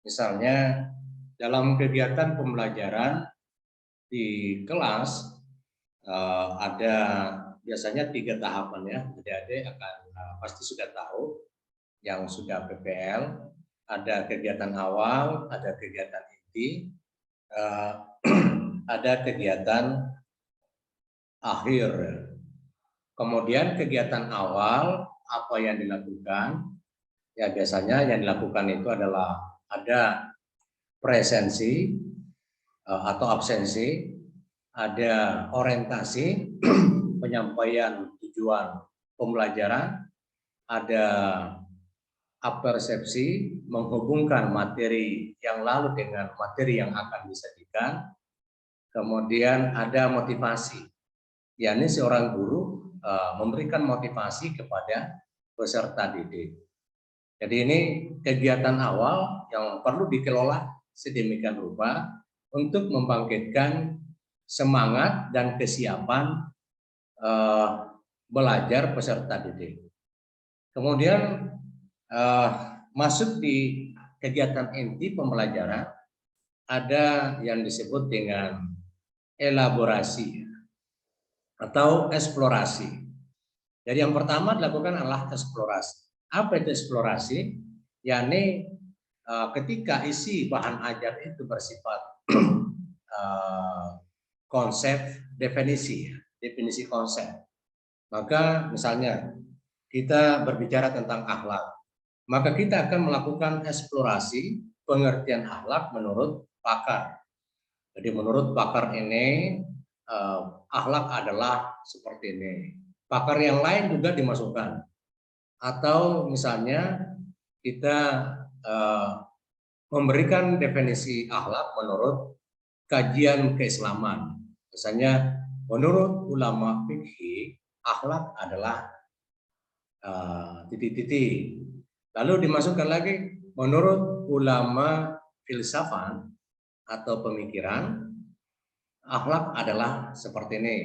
misalnya dalam kegiatan pembelajaran di kelas ada biasanya 3 tahapan ya. Adik-adik akan pasti sudah tahu yang sudah PPL, ada kegiatan awal, ada kegiatan inti, ada kegiatan akhir. Kemudian kegiatan awal apa yang dilakukan? Ya biasanya yang dilakukan itu adalah ada presensi atau absensi, ada orientasi penyampaian tujuan pembelajaran, ada apersepsi menghubungkan materi yang lalu dengan materi yang akan disajikan, kemudian ada motivasi, yakni seorang guru memberikan motivasi kepada peserta didik. Jadi ini kegiatan awal yang perlu dikelola sedemikian rupa untuk membangkitkan semangat dan kesiapan belajar peserta didik. Kemudian masuk di kegiatan inti pembelajaran ada yang disebut dengan elaborasi atau eksplorasi. Jadi yang pertama dilakukan adalah eksplorasi. Apa itu eksplorasi? Yakni ketika isi bahan ajar itu bersifat konsep definisi konsep. Maka misalnya kita berbicara tentang akhlak, maka kita akan melakukan eksplorasi pengertian akhlak menurut pakar. Jadi menurut pakar ini akhlak adalah seperti ini. Pakar yang lain juga dimasukkan. Atau misalnya kita memberikan definisi akhlak menurut kajian keislaman. Misalnya menurut ulama fikih, akhlak adalah titik-titik. Lalu dimasukkan lagi menurut ulama filsafat atau pemikiran, akhlak adalah seperti ini.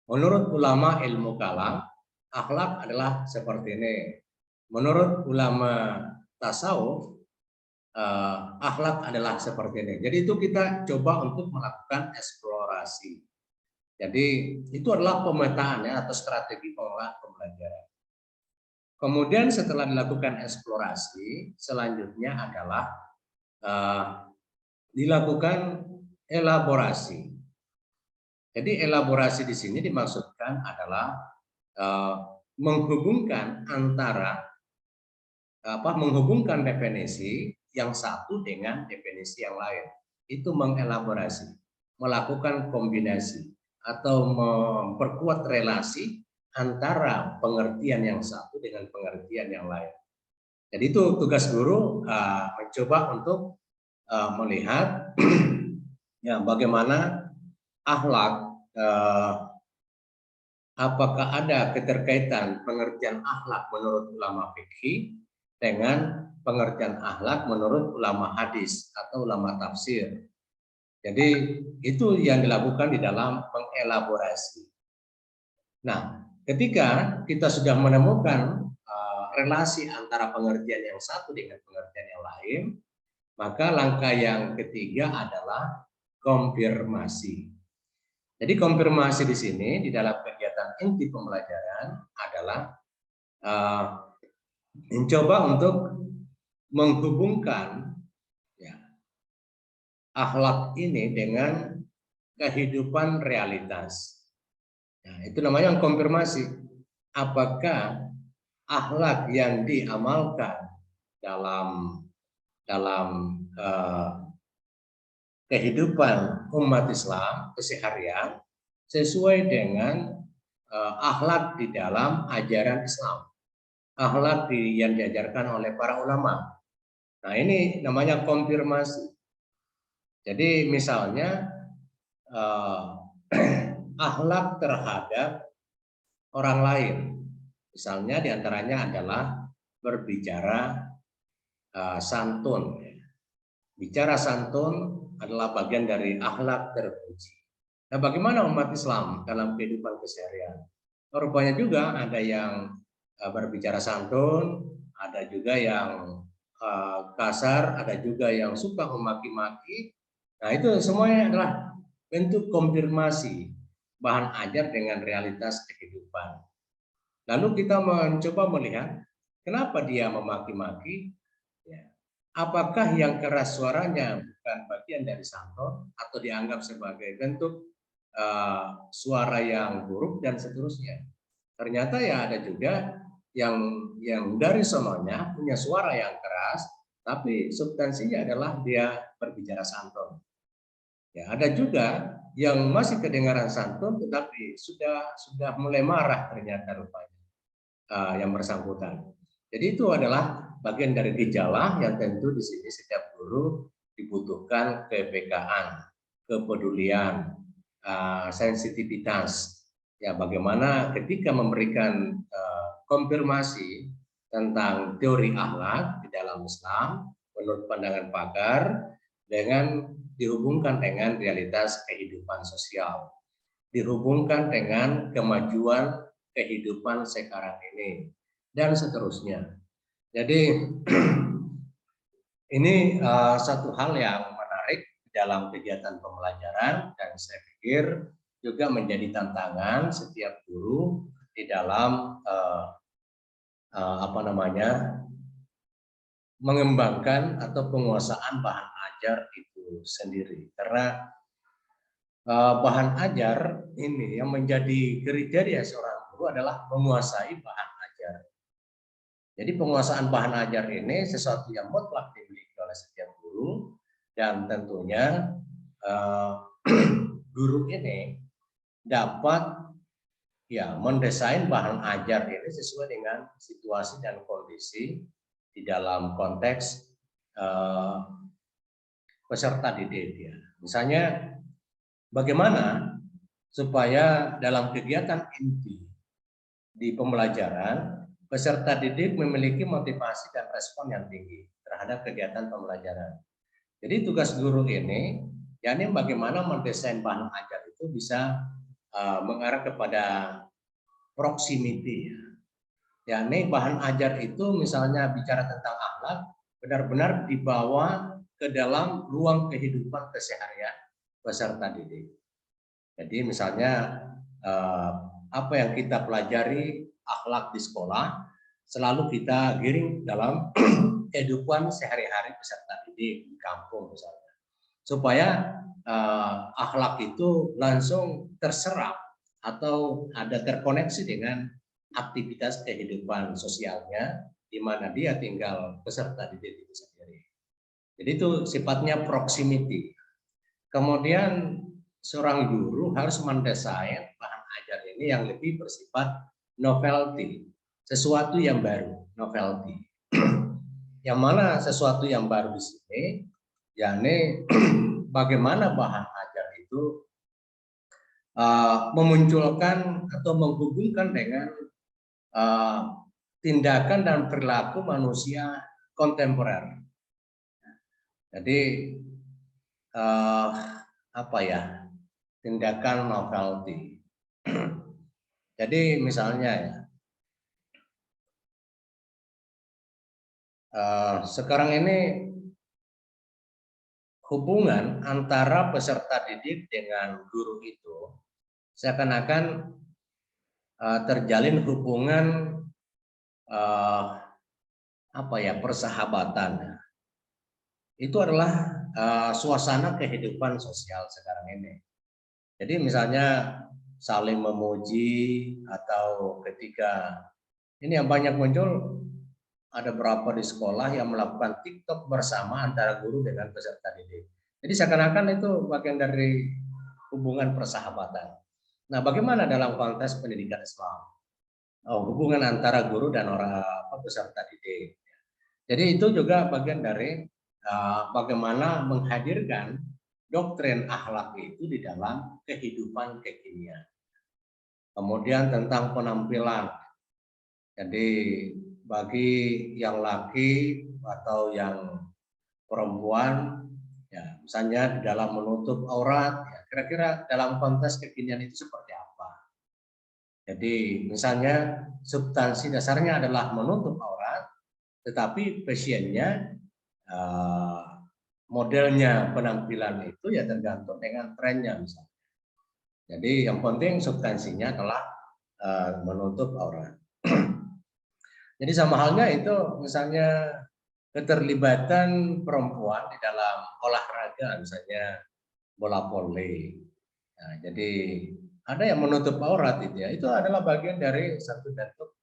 Menurut ulama ilmu kalam, akhlak adalah seperti ini. Menurut ulama tasawuf, akhlak adalah seperti ini. Jadi itu kita coba untuk melakukan eksplorasi. Jadi itu adalah pemetaan ya, atau strategi pengelolaan pembelajaran. Kemudian setelah dilakukan eksplorasi, selanjutnya adalah dilakukan elaborasi. Jadi elaborasi di sini dimaksudkan adalah menghubungkan menghubungkan definisi yang satu dengan definisi yang lain. Itu mengelaborasi, melakukan kombinasi atau memperkuat relasi antara pengertian yang satu dengan pengertian yang lain. Jadi itu tugas guru mencoba untuk melihat ya bagaimana akhlak, apakah ada keterkaitan pengertian akhlak menurut ulama fikih dengan pengertian akhlak menurut ulama hadis atau ulama tafsir. Jadi itu yang dilakukan di dalam mengelaborasi. Nah, ketika kita sudah menemukan relasi antara pengertian yang satu dengan pengertian yang lain, maka langkah yang ketiga adalah konfirmasi. Jadi konfirmasi di sini di dalam kegiatan inti pembelajaran adalah mencoba untuk menghubungkan ya, akhlak ini dengan kehidupan realitas. Nah, itu namanya konfirmasi. Apakah akhlak yang diamalkan dalam kehidupan umat Islam keseharian sesuai dengan akhlak di dalam ajaran Islam, akhlak yang diajarkan oleh para ulama. Nah, ini namanya konfirmasi. Jadi misalnya akhlak terhadap orang lain, misalnya diantaranya adalah berbicara santun. Bicara santun adalah bagian dari akhlak terpuji. Nah, bagaimana umat Islam dalam kehidupan keseharian? Rupanya juga ada yang berbicara santun, ada juga yang kasar, ada juga yang suka memaki-maki. Nah, itu semuanya adalah bentuk konfirmasi bahan ajar dengan realitas kehidupan. Lalu kita mencoba melihat kenapa dia memaki-maki. Apakah yang keras suaranya bukan bagian dari santun atau dianggap sebagai bentuk suara yang buruk dan seterusnya? Ternyata ya ada juga yang dari sononya punya suara yang keras, tapi substansinya adalah dia berbicara santun. Ya, ada juga yang masih kedengaran santun, tetapi sudah mulai marah ternyata rupanya yang bersangkutan. Jadi itu adalah bagian dari gejala yang tentu di sini setiap guru dibutuhkan kepekaan, kepedulian, sensitivitas. Ya, bagaimana ketika memberikan konfirmasi tentang teori akhlak di dalam Islam menurut pandangan pakar dengan dihubungkan dengan realitas kehidupan sosial, dihubungkan dengan kemajuan kehidupan sekarang ini, dan seterusnya. Jadi ini satu hal yang menarik dalam kegiatan pembelajaran dan saya pikir juga menjadi tantangan setiap guru di dalam mengembangkan atau penguasaan bahan ajar itu sendiri. Karena bahan ajar ini yang menjadi kriteria seorang guru adalah menguasai bahan ajar. Jadi penguasaan bahan ajar ini sesuatu yang mutlak dimiliki oleh setiap guru dan tentunya guru ini dapat ya mendesain bahan ajar ini sesuai dengan situasi dan kondisi di dalam konteks peserta didik ya. Misalnya bagaimana supaya dalam kegiatan inti di pembelajaran peserta didik memiliki motivasi dan respon yang tinggi terhadap kegiatan pembelajaran. Jadi tugas guru ini yakni bagaimana mendesain bahan ajar itu bisa mengarah kepada proximity ya. Yakni bahan ajar itu misalnya bicara tentang akhlak benar-benar dibawa ke dalam ruang kehidupan keseharian peserta didik. Jadi misalnya apa yang kita pelajari akhlak di sekolah selalu kita giring dalam kehidupan sehari-hari peserta didik di kampung misalnya, supaya akhlak itu langsung terserap atau ada terkoneksi dengan aktivitas kehidupan sosialnya di mana dia tinggal peserta didik itu sendiri. Jadi itu sifatnya proximity. Kemudian seorang guru harus mendesain bahan ajar ini yang lebih bersifat novelty, sesuatu yang baru, novelty. Yang mana sesuatu yang baru di sini, yakni bagaimana bahan ajar itu memunculkan atau menghubungkan dengan tindakan dan perilaku manusia kontemporer. Jadi apa ya, tindakan novelty. Jadi misalnya ya, sekarang ini hubungan antara peserta didik dengan guru itu seakan-akan terjalin hubungan apa ya, persahabatan. Itu adalah suasana kehidupan sosial sekarang ini. Jadi misalnya saling memuji atau ketika ini yang banyak muncul, ada berapa di sekolah yang melakukan TikTok bersama antara guru dengan peserta didik. Jadi seakan-akan itu bagian dari hubungan persahabatan. Nah, bagaimana dalam konteks pendidikan Islam? Hubungan antara guru dan orang peserta didik. Jadi itu juga bagian dari bagaimana menghadirkan doktrin akhlak itu di dalam kehidupan kekinian. Kemudian tentang penampilan. Jadi bagi yang laki atau yang perempuan, ya misalnya di dalam menutup aurat, ya, kira-kira dalam konteks kekinian itu seperti apa? Jadi misalnya substansi dasarnya adalah menutup aurat, tetapi fashionnya, modelnya penampilan itu ya tergantung dengan trennya misalnya. Jadi yang penting substansinya adalah menutup aurat. Jadi sama halnya itu misalnya keterlibatan perempuan di dalam olahraga, misalnya bola voli. Nah, jadi ada yang menutup aurat itu adalah bagian dari satu bentuk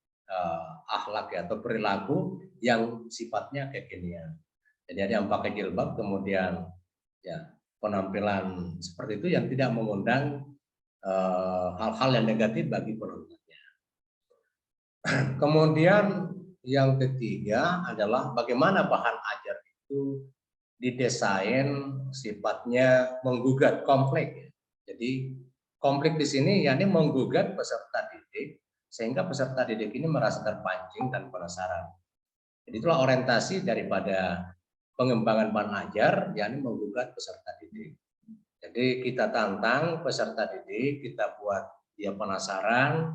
akhlak ya, atau perilaku yang sifatnya kekinian. Jadi ada yang pakai jilbab kemudian ya penampilan seperti itu yang tidak mengundang hal-hal yang negatif bagi penontonnya. Kemudian yang ketiga adalah bagaimana bahan ajar itu didesain sifatnya menggugat konflik. Jadi konflik di sini yakni menggugat peserta didik sehingga peserta didik ini merasa terpancing dan penasaran. Jadi itulah orientasi daripada pengembangan bahan ajar, yakni menggugat peserta didik. Jadi kita tantang peserta didik, kita buat dia penasaran,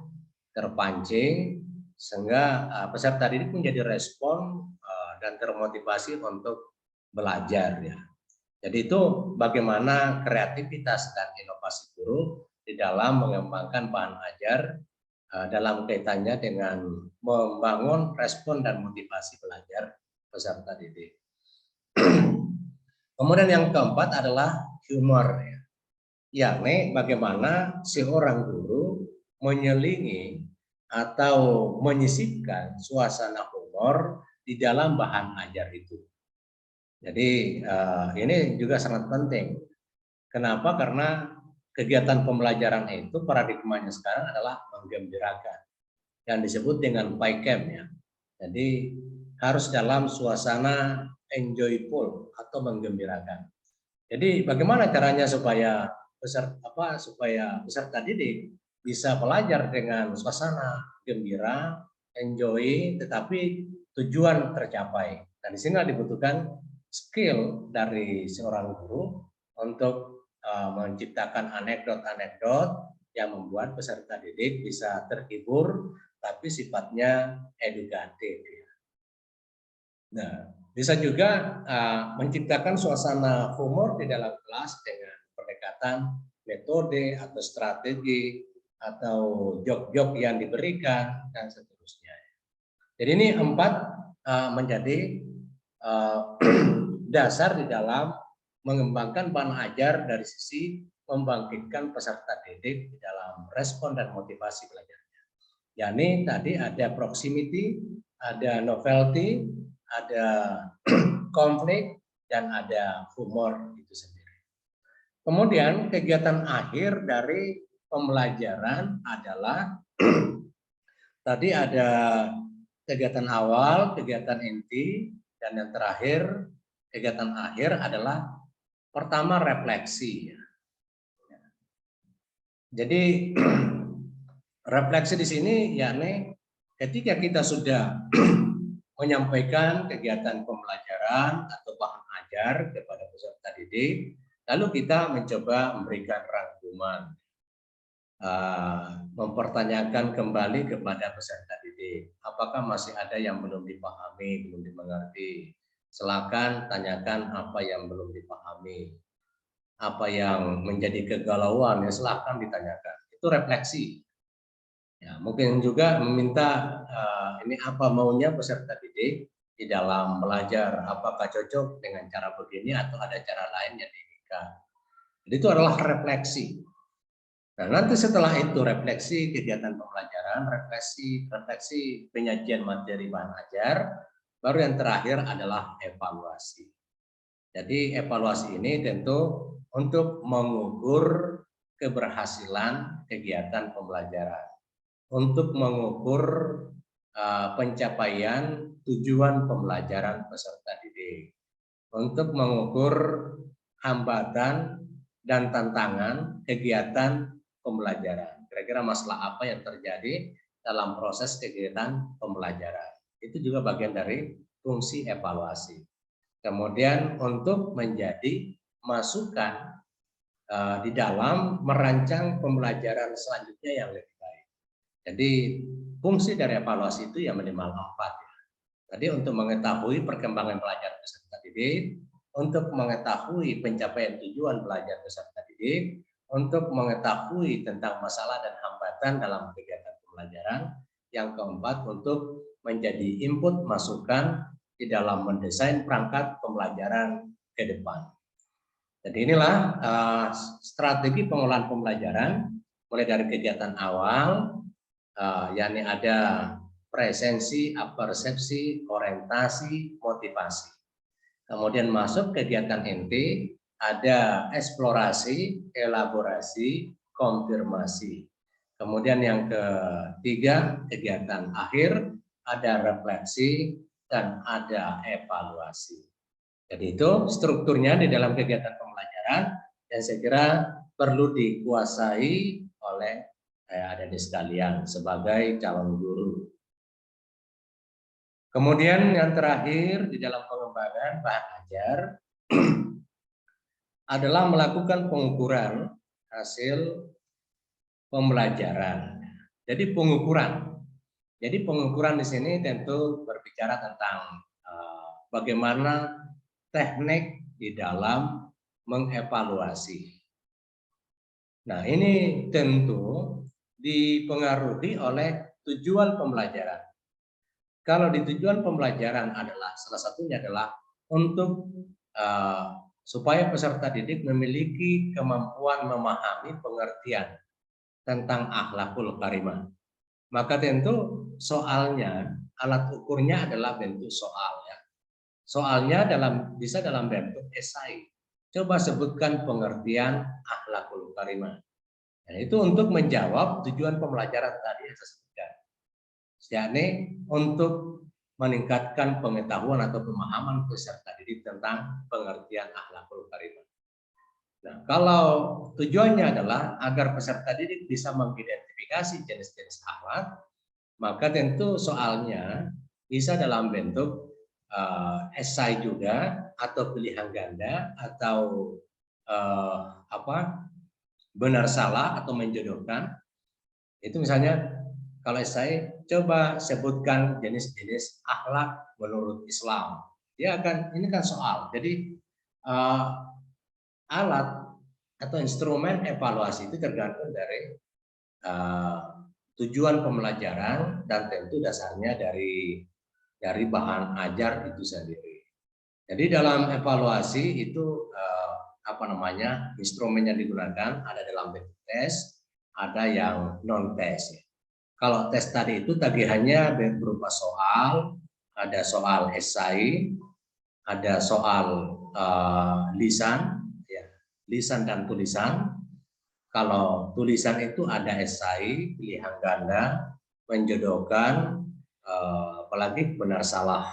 terpancing, sehingga peserta didik menjadi respon dan termotivasi untuk belajar ya. Jadi itu bagaimana kreativitas dan inovasi guru di dalam mengembangkan bahan ajar dalam kaitannya dengan membangun respon dan motivasi belajar peserta didik. Kemudian yang keempat adalah humor ya. Yakni bagaimana seorang guru menyelingi atau menyisipkan suasana humor di dalam bahan ajar itu. Jadi ini juga sangat penting. Kenapa? Karena kegiatan pembelajaran itu paradigmanya sekarang adalah menggembirakan, yang disebut dengan PICAM ya. Jadi harus dalam suasana enjoyful atau menggembirakan. Jadi bagaimana caranya supaya peserta didik bisa belajar dengan suasana gembira, enjoy, tetapi tujuan tercapai. Dan di sini dibutuhkan skill dari seorang guru untuk menciptakan anekdot-anekdot yang membuat peserta didik bisa terhibur, tapi sifatnya edukatif. Nah, bisa juga menciptakan suasana humor di dalam kelas dengan pendekatan metode atau strategi atau jok-jok yang diberikan dan seterusnya. Jadi ini 4 menjadi dasar di dalam mengembangkan bahan ajar dari sisi membangkitkan peserta didik di dalam respon dan motivasi belajarnya. Yakni tadi ada proximity, ada novelty, ada konflik, dan ada humor itu sendiri. Kemudian kegiatan akhir dari pembelajaran adalah tadi ada kegiatan awal, kegiatan inti, dan yang terakhir kegiatan akhir adalah pertama refleksi. Jadi refleksi di sini yakni ketika kita sudah menyampaikan kegiatan pembelajaran atau bahan ajar kepada peserta didik, lalu kita mencoba memberikan rangkuman, mempertanyakan kembali kepada peserta didik, apakah masih ada yang belum dipahami, belum dimengerti. Silakan tanyakan apa yang belum dipahami, apa yang menjadi kegalauan, ya silakan ditanyakan. Itu refleksi. Ya, mungkin juga meminta ini apa maunya peserta didik di dalam belajar, apakah cocok dengan cara begini atau ada cara lain yang diinginkan. Jadi itu adalah refleksi. Nah, nanti setelah itu refleksi kegiatan pembelajaran, refleksi penyajian materi bahan ajar, baru yang terakhir adalah evaluasi. Jadi evaluasi ini tentu untuk mengukur keberhasilan kegiatan pembelajaran, untuk mengukur pencapaian tujuan pembelajaran peserta didik, untuk mengukur hambatan dan tantangan kegiatan pembelajaran. Kira-kira masalah apa yang terjadi dalam proses kegiatan pembelajaran. Itu juga bagian dari fungsi evaluasi. Kemudian untuk menjadi masukan di dalam merancang pembelajaran selanjutnya yang lebih baik. Jadi fungsi dari evaluasi itu ya minimal 4 ya. Tadi untuk mengetahui perkembangan belajar peserta didik, untuk mengetahui pencapaian tujuan belajar peserta didik, untuk mengetahui tentang masalah dan hambatan dalam kegiatan pembelajaran, yang keempat untuk menjadi input masukan di dalam mendesain perangkat pembelajaran ke depan. Jadi inilah strategi pengolahan pembelajaran mulai dari kegiatan awal, yakni ada presensi, persepsi, orientasi, motivasi. Kemudian masuk kegiatan inti, ada eksplorasi, elaborasi, konfirmasi. Kemudian yang ketiga, kegiatan akhir, ada refleksi, dan ada evaluasi. Jadi itu strukturnya di dalam kegiatan pembelajaran yang saya kira perlu dikuasai oleh adik-adik sekalian sebagai calon guru. Kemudian yang terakhir di dalam pengembangan bahan ajar adalah melakukan pengukuran hasil pembelajaran. Jadi pengukuran. Jadi pengukuran di sini tentu berbicara tentang bagaimana teknik di dalam mengevaluasi. Nah, ini tentu dipengaruhi oleh tujuan pembelajaran. Kalau di tujuan pembelajaran adalah salah satunya adalah untuk supaya peserta didik memiliki kemampuan memahami pengertian tentang akhlakul karimah. Maka tentu soalnya, alat ukurnya adalah bentuk soal ya. Soalnya bisa dalam bentuk esai. coba sebutkan pengertian akhlakul karimah. Nah, itu untuk menjawab tujuan pembelajaran tadi yang saya sebutkan, yakni untuk meningkatkan pengetahuan atau pemahaman peserta didik tentang pengertian akhlakul karimah. Nah, kalau tujuannya adalah agar peserta didik bisa mengidentifikasi jenis-jenis akhlak, maka tentu soalnya bisa dalam bentuk esai juga, atau pilihan ganda, atau benar salah atau menjodohkan. Itu misalnya kalau esai, coba sebutkan jenis-jenis akhlak menurut Islam. Dia akan, ini kan soal. Jadi alat atau instrumen evaluasi itu tergantung dari tujuan pembelajaran dan tentu dasarnya dari bahan ajar itu sendiri. Jadi dalam evaluasi itu instrumen yang digunakan ada dalam bentuk tes, ada yang non tes. Kalau tes tadi itu tagihannya berupa soal, ada soal esai, ada soal lisan, ya, lisan dan tulisan. Kalau tulisan itu ada esai, pilihan ganda, menjodohkan, apalagi benar salah.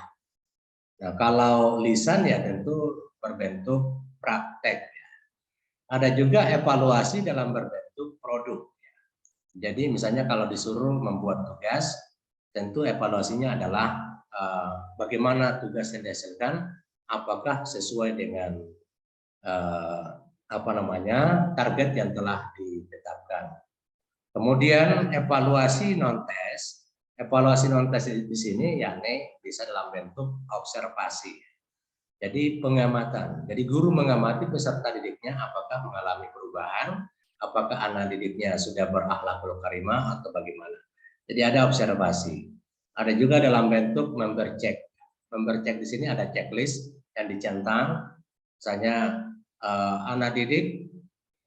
Nah, kalau lisan ya tentu berbentuk praktek. Ada juga evaluasi dalam berbentuk produk. Jadi misalnya kalau disuruh membuat tugas, tentu evaluasinya adalah bagaimana tugas yang dihasilkan, apakah sesuai dengan target yang telah ditetapkan. Kemudian evaluasi non tes. Evaluasi non tes di sini yakni bisa dalam bentuk observasi. Jadi pengamatan. Jadi guru mengamati peserta didiknya apakah mengalami perubahan, apakah anak didiknya sudah berakhlakul karimah atau bagaimana. Jadi ada observasi. Ada juga dalam bentuk member check. Member check di sini ada checklist yang dicentang. Misalnya anak didik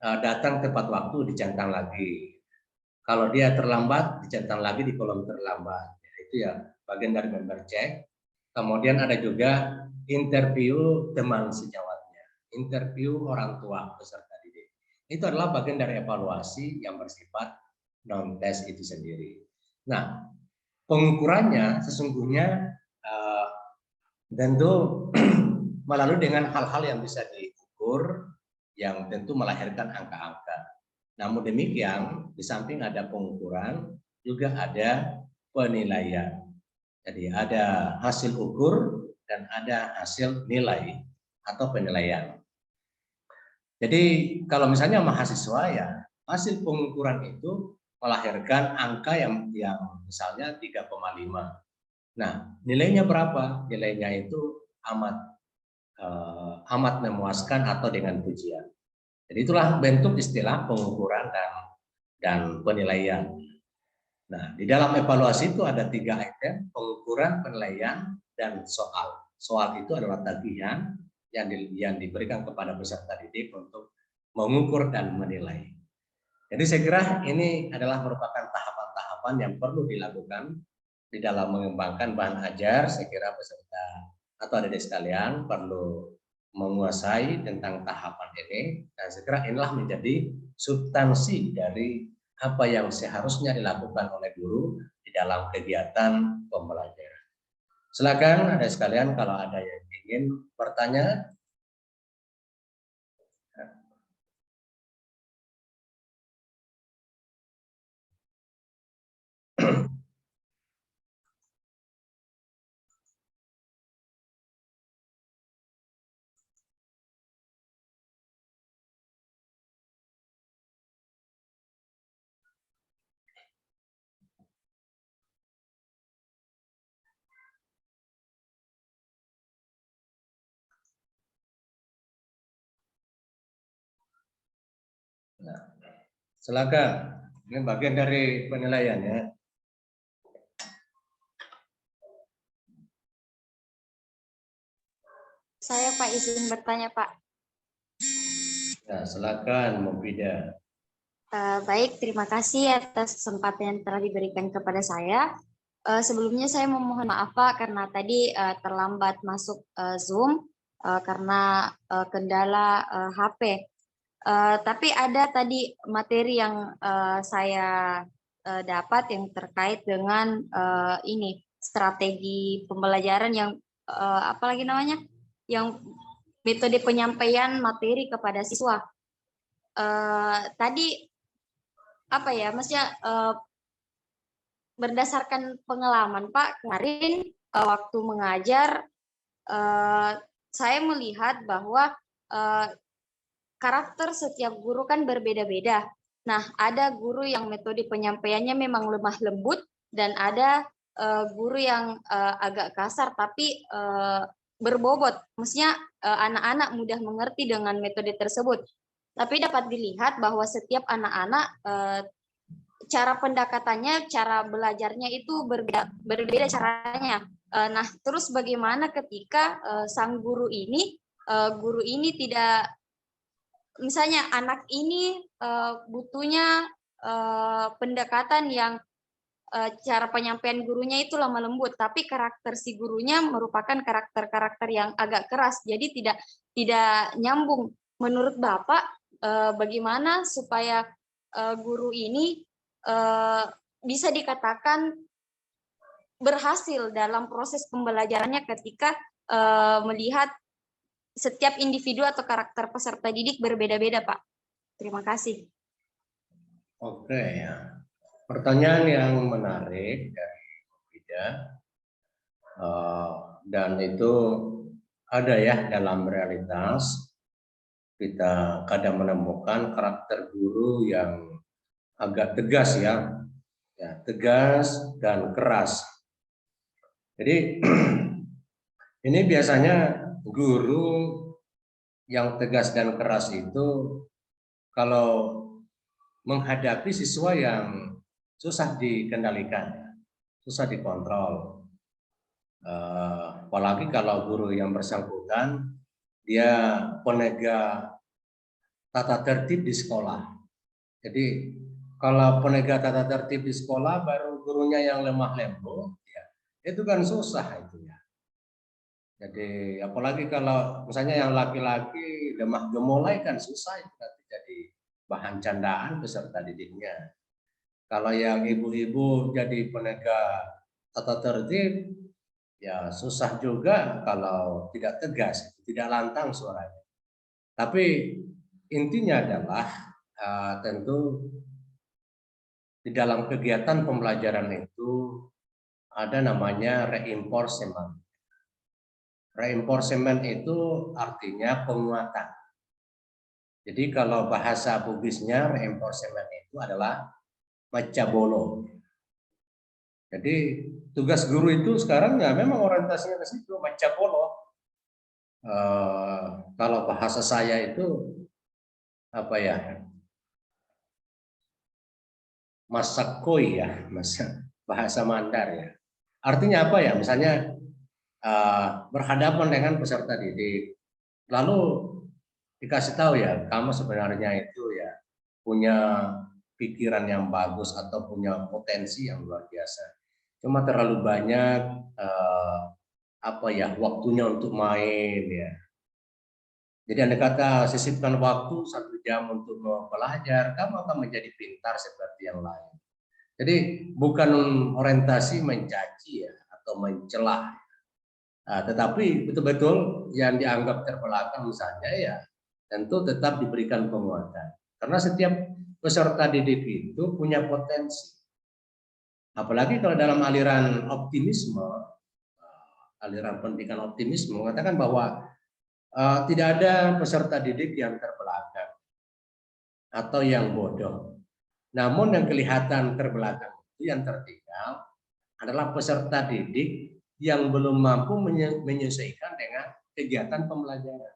datang tepat waktu, dicentang lagi. Kalau dia terlambat, dicentang lagi di kolom terlambat. Itu ya bagian dari member check. Kemudian ada juga interview teman sejawatnya, interview orang tua peserta didik. Itu adalah bagian dari evaluasi yang bersifat non tes itu sendiri. Nah, pengukurannya sesungguhnya tentu melalui dengan hal-hal yang bisa diukur, yang tentu melahirkan angka-angka. Namun demikian, di samping ada pengukuran, juga ada penilaian. Jadi ada hasil ukur dan ada hasil nilai atau penilaian. Jadi kalau misalnya mahasiswa ya, hasil pengukuran itu melahirkan angka yang misalnya 3,5. Nah, nilainya berapa? Nilainya itu amat memuaskan atau dengan pujian. Jadi itulah bentuk istilah pengukuran dan penilaian. Nah, di dalam evaluasi itu ada 3 item, pengukuran, penilaian, dan soal. Soal itu adalah tagihan yang diberikan kepada peserta didik untuk mengukur dan menilai. Jadi saya kira ini adalah merupakan tahapan-tahapan yang perlu dilakukan di dalam mengembangkan bahan ajar. Saya kira peserta atau adik-adik sekalian perlu menguasai tentang tahapan ini, dan segera inilah menjadi substansi dari apa yang seharusnya dilakukan oleh guru di dalam kegiatan pembelajaran. Silakan adik sekalian kalau ada yang ingin bertanya. Nah, silakan. Ini bagian dari penilaiannya. Saya Pak izin bertanya Pak. Nah, silakan Mufidah. Baik, terima kasih atas kesempatan yang telah diberikan kepada saya. Sebelumnya saya memohon maaf Pak karena tadi terlambat masuk Zoom. karena kendala HP. Tapi ada tadi materi yang saya dapat yang terkait dengan ini strategi pembelajaran yang apalagi namanya, yang metode penyampaian materi kepada siswa. Tadi apa ya, maksudnya berdasarkan pengalaman Pak kemarin waktu mengajar, saya melihat bahwa karakter setiap guru kan berbeda-beda. Nah, ada guru yang metode penyampaiannya memang lemah lembut dan ada guru yang agak kasar tapi berbobot. Maksudnya anak-anak mudah mengerti dengan metode tersebut. Tapi dapat dilihat bahwa setiap anak-anak cara pendekatannya, cara belajarnya itu berbeda caranya. Nah, terus bagaimana ketika sang guru ini tidak, misalnya anak ini butuhnya pendekatan yang cara penyampaian gurunya itu lemah lembut, tapi karakter si gurunya merupakan karakter-karakter yang agak keras, jadi tidak nyambung. Menurut Bapak, bagaimana supaya guru ini bisa dikatakan berhasil dalam proses pembelajarannya ketika melihat setiap individu atau karakter peserta didik berbeda-beda, Pak? Terima kasih. Oke, ya. Pertanyaan yang menarik dari Ida, dan itu ada ya dalam realitas. Kita kadang menemukan karakter guru yang agak tegas ya, tegas dan keras. Jadi ini biasanya guru yang tegas dan keras itu kalau menghadapi siswa yang susah dikendalikan, susah dikontrol. Apalagi kalau guru yang bersangkutan dia penegak tata tertib di sekolah. Jadi kalau penegak tata tertib di sekolah baru gurunya yang lemah lembut, ya, itu kan susah itu ya. Jadi apalagi kalau misalnya yang laki-laki lemah gemulai kan susah itu nanti jadi bahan candaan peserta didiknya. Kalau yang ibu-ibu jadi penegak tata tertib, ya susah juga kalau tidak tegas, tidak lantang suaranya. Tapi intinya adalah tentu di dalam kegiatan pembelajaran itu ada namanya reinforcement. Reinforcement itu artinya penguatan. Jadi kalau bahasa Bugisnya reinforcement itu adalah macabolo. Jadi tugas guru itu sekarang ya memang orientasinya ke situ, macabolo. Kalau bahasa saya itu apa ya, masakoi ya, bahasa Mandar ya. Artinya apa ya? Misalnya berhadapan dengan peserta didik, lalu dikasih tahu ya, kamu sebenarnya itu ya punya pikiran yang bagus atau punya potensi yang luar biasa. Cuma terlalu banyak apa ya, waktunya untuk main ya. Jadi andai kata sisipkan waktu 1 jam untuk belajar, kamu akan menjadi pintar seperti yang lain. Jadi bukan orientasi mencaci ya atau mencela, tetapi betul-betul yang dianggap terbelakang misalnya ya tentu tetap diberikan penguatan. Karena setiap peserta didik itu punya potensi. Apalagi kalau dalam aliran optimisme, aliran pendidikan optimisme mengatakan bahwa tidak ada peserta didik yang terbelakang atau yang bodoh. Namun yang kelihatan terbelakang itu, yang tertinggal adalah peserta didik yang belum mampu menyesuaikan dengan kegiatan pembelajaran.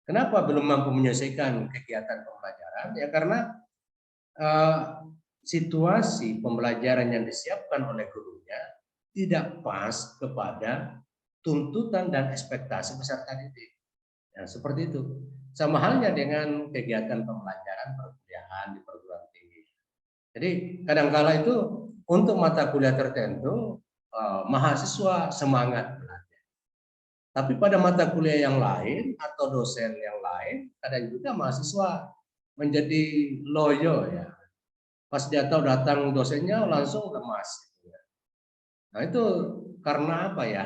Kenapa belum mampu menyelesaikan kegiatan pembelajaran? Ya karena situasi pembelajaran yang disiapkan oleh gurunya tidak pas kepada tuntutan dan ekspektasi peserta didik. Ya, seperti itu. Sama halnya dengan kegiatan pembelajaran perkuliahan di perguruan tinggi. Jadi kadang-kala itu untuk mata kuliah tertentu mahasiswa semangat belajar. Tapi pada mata kuliah yang lain atau dosen yang lain, kadang juga mahasiswa menjadi loyo ya. Pas dia tahu datang dosennya langsung lemas. Nah itu karena apa ya?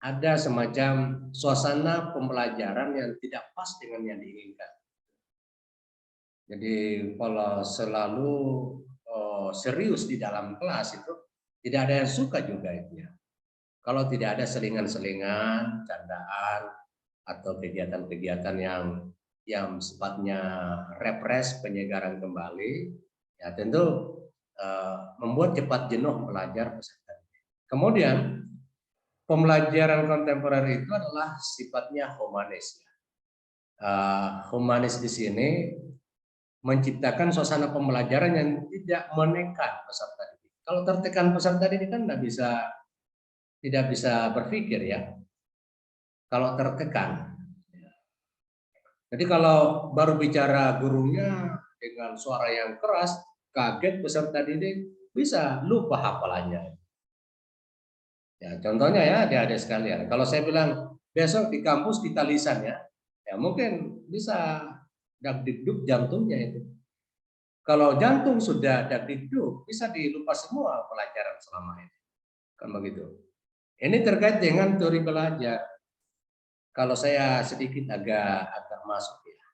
Ada semacam suasana pembelajaran yang tidak pas dengan yang diinginkan. Jadi kalau selalu serius di dalam kelas itu tidak ada yang suka juga itu ya. Kalau tidak ada selingan-selingan, candaan atau kegiatan-kegiatan yang sifatnya repres, penyegaran kembali, ya tentu membuat cepat jenuh belajar peserta. Kemudian pembelajaran kontemporer itu adalah sifatnya humanis. Humanis di sini menciptakan suasana pembelajaran yang tidak menekan peserta didik. Kalau tertekan peserta didik kan tidak bisa berpikir ya. Kalau tertekan. Jadi kalau baru bicara gurunya dengan suara yang keras, kaget peserta didik, bisa lupa hafalannya. Ya, contohnya ya adik-adik sekalian, kalau saya bilang besok di kampus kita lisan ya mungkin bisa dakdikduk jantungnya itu. Kalau jantung sudah dakdikduk, bisa dilupa semua pelajaran selama ini. Kan begitu. Ini terkait dengan teori belajar. Kalau saya sedikit agak masuk ya.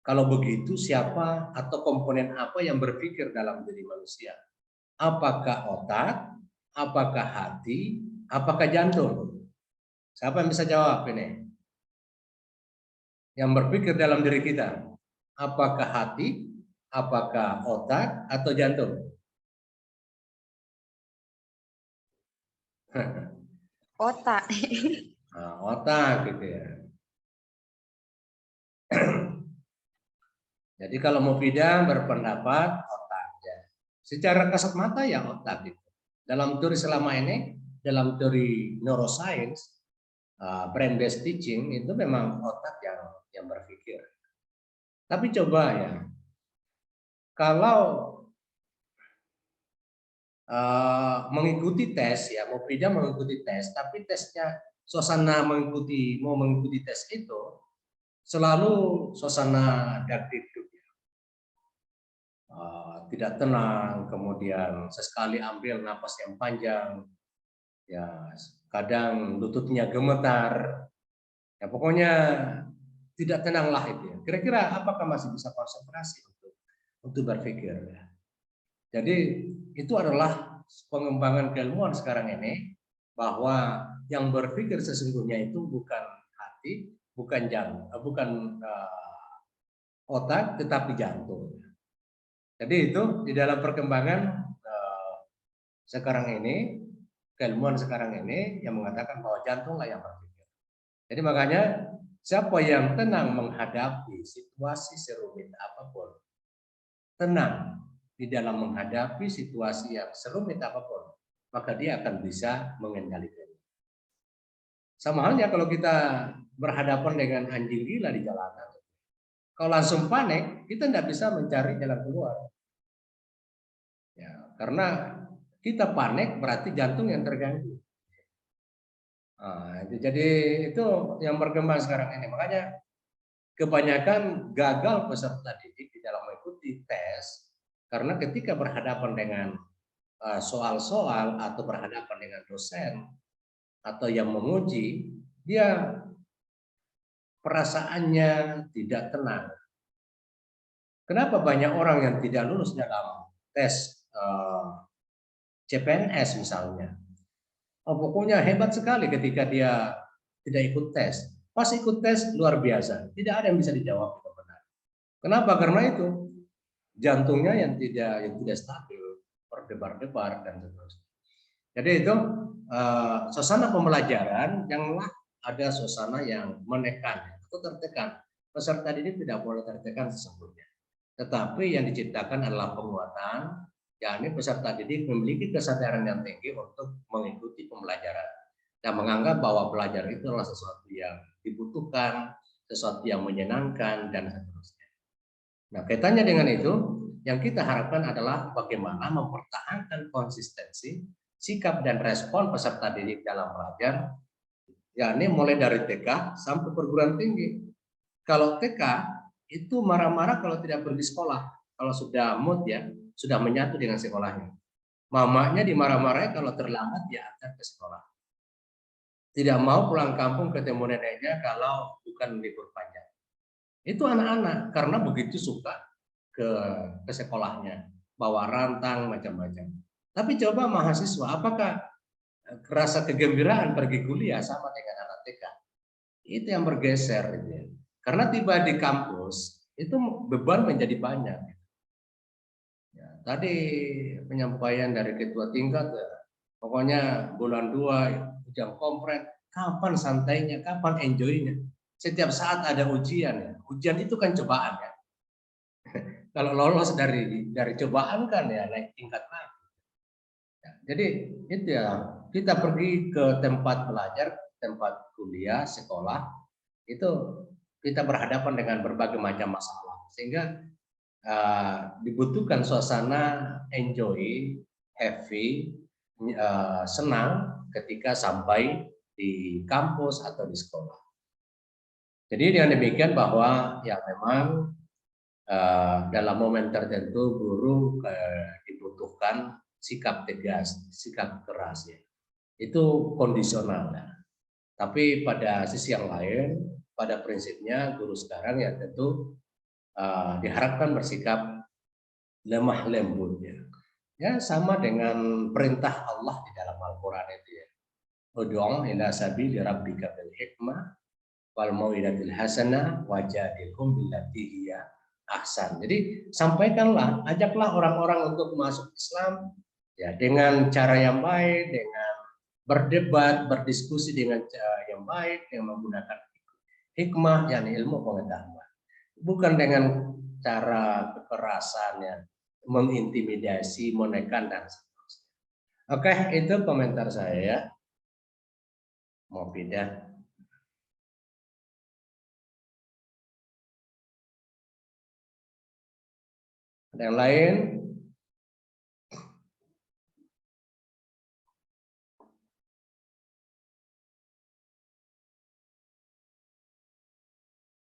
Kalau begitu siapa atau komponen apa yang berpikir dalam diri manusia? Apakah otak, apakah hati, apakah jantung? Siapa yang bisa jawab ini? Yang berpikir dalam diri kita, apakah hati, apakah otak, atau jantung? Otak. Nah, otak gitu ya. Jadi kalau Mufidah berpendapat otak ya. Secara kasat mata ya otak gitu. Dalam teori selama ini, dalam teori neuroscience, brain based teaching itu memang otak yang berpikir. Tapi coba ya, kalau mengikuti tes ya, Mufidah mengikuti tes, tapi tesnya suasana mau mengikuti tes itu selalu suasana dakdikduk ya. Tidak tenang, kemudian sesekali ambil napas yang panjang, ya kadang lututnya gemetar, ya pokoknya tidak tenang lah itu ya. Kira-kira apakah masih bisa konsentrasi untuk berpikir ya. Jadi itu adalah pengembangan keilmuan sekarang ini, bahwa yang berpikir sesungguhnya itu bukan hati, bukan otak, tetapi jantung. Jadi itu di dalam perkembangan sekarang ini, keilmuan sekarang ini yang mengatakan bahwa jantunglah yang berpikir. Jadi makanya siapa yang tenang menghadapi situasi serumit apapun, tenang di dalam menghadapi situasi yang serumit apapun, maka dia akan bisa mengendalikannya. Sama halnya kalau kita berhadapan dengan anjing gila di jalanan, kalau langsung panik, kita tidak bisa mencari jalan keluar. Ya, karena kita panik berarti jantung yang terganggu. Jadi itu yang berkembang sekarang ini. Makanya kebanyakan gagal peserta didik di dalam mengikuti tes karena ketika berhadapan dengan soal-soal atau berhadapan dengan dosen atau yang menguji, dia perasaannya tidak tenang. Kenapa banyak orang yang tidak lulus dalam tes CPNS misalnya? Pokoknya hebat sekali ketika dia tidak ikut tes. Pas ikut tes luar biasa, tidak ada yang bisa dijawab dengan benar. Kenapa? Karena itu jantungnya yang tidak stabil, berdebar-debar dan seterusnya. Jadi itu suasana pembelajaran janganlah ada suasana yang menekan atau tertekan. Peserta didik tidak boleh tertekan sesungguhnya. Tetapi yang diciptakan adalah penguatan, yakni peserta didik memiliki kesadaran yang tinggi untuk mengikuti pembelajaran dan menganggap bahwa belajar itu adalah sesuatu yang dibutuhkan, sesuatu yang menyenangkan dan seterusnya. Nah, kaitannya dengan itu, yang kita harapkan adalah bagaimana mempertahankan konsistensi sikap dan respon peserta didik dalam belajar yakni mulai dari TK sampai perguruan tinggi. Kalau TK itu marah-marah kalau tidak pergi sekolah, kalau sudah mood ya, sudah menyatu dengan sekolahnya. Mamanya dimarah-marahi kalau terlambat diantar ke sekolah. Tidak mau pulang kampung ketemu neneknya kalau bukan libur panjang. Itu anak-anak karena begitu suka ke sekolahnya, bawa rantang macam-macam. Tapi coba mahasiswa, apakah rasa kegembiraan pergi kuliah sama dengan anak TK? Itu yang bergeser gitu ya. Karena tiba di kampus itu beban menjadi banyak. Ya, tadi penyampaian dari ketua tingkat, pokoknya bulan 2 ujian kompren, kapan santainya, kapan enjoynya? Setiap saat ada ujian ya. Ujian itu kan cobaan ya. Kalau lolos dari cobaan kan ya naik tingkat lagi. Ya, jadi itu ya, kita pergi ke tempat belajar, tempat kuliah, sekolah, itu kita berhadapan dengan berbagai macam masalah. Sehingga dibutuhkan suasana enjoy, happy, senang ketika sampai di kampus atau di sekolah. Jadi dengan demikian bahwa ya memang dalam momen tertentu guru dibutuhkan sikap tegas, sikap keras ya. Itu kondisional ya. Tapi pada sisi yang lain, pada prinsipnya guru sekarang ya tentu diharapkan bersikap lemah lembut ya. Ya sama dengan perintah Allah di dalam Al-Qur'an itu ya. Ud'u ila sabili rabbika bil hikmah wal mau'izatil hasanah wajadilhum billati hiya ahsan. Jadi sampaikanlah, ajaklah orang-orang untuk masuk Islam ya dengan cara yang baik, dengan berdebat, berdiskusi dengan cara yang baik, dengan menggunakan hikmah yakni ilmu pengetahuan. Bukan dengan cara kekerasannya, mengintimidasi, menekan dan seterusnya. Oke, itu komentar saya. Mau pindah. Ada yang lain?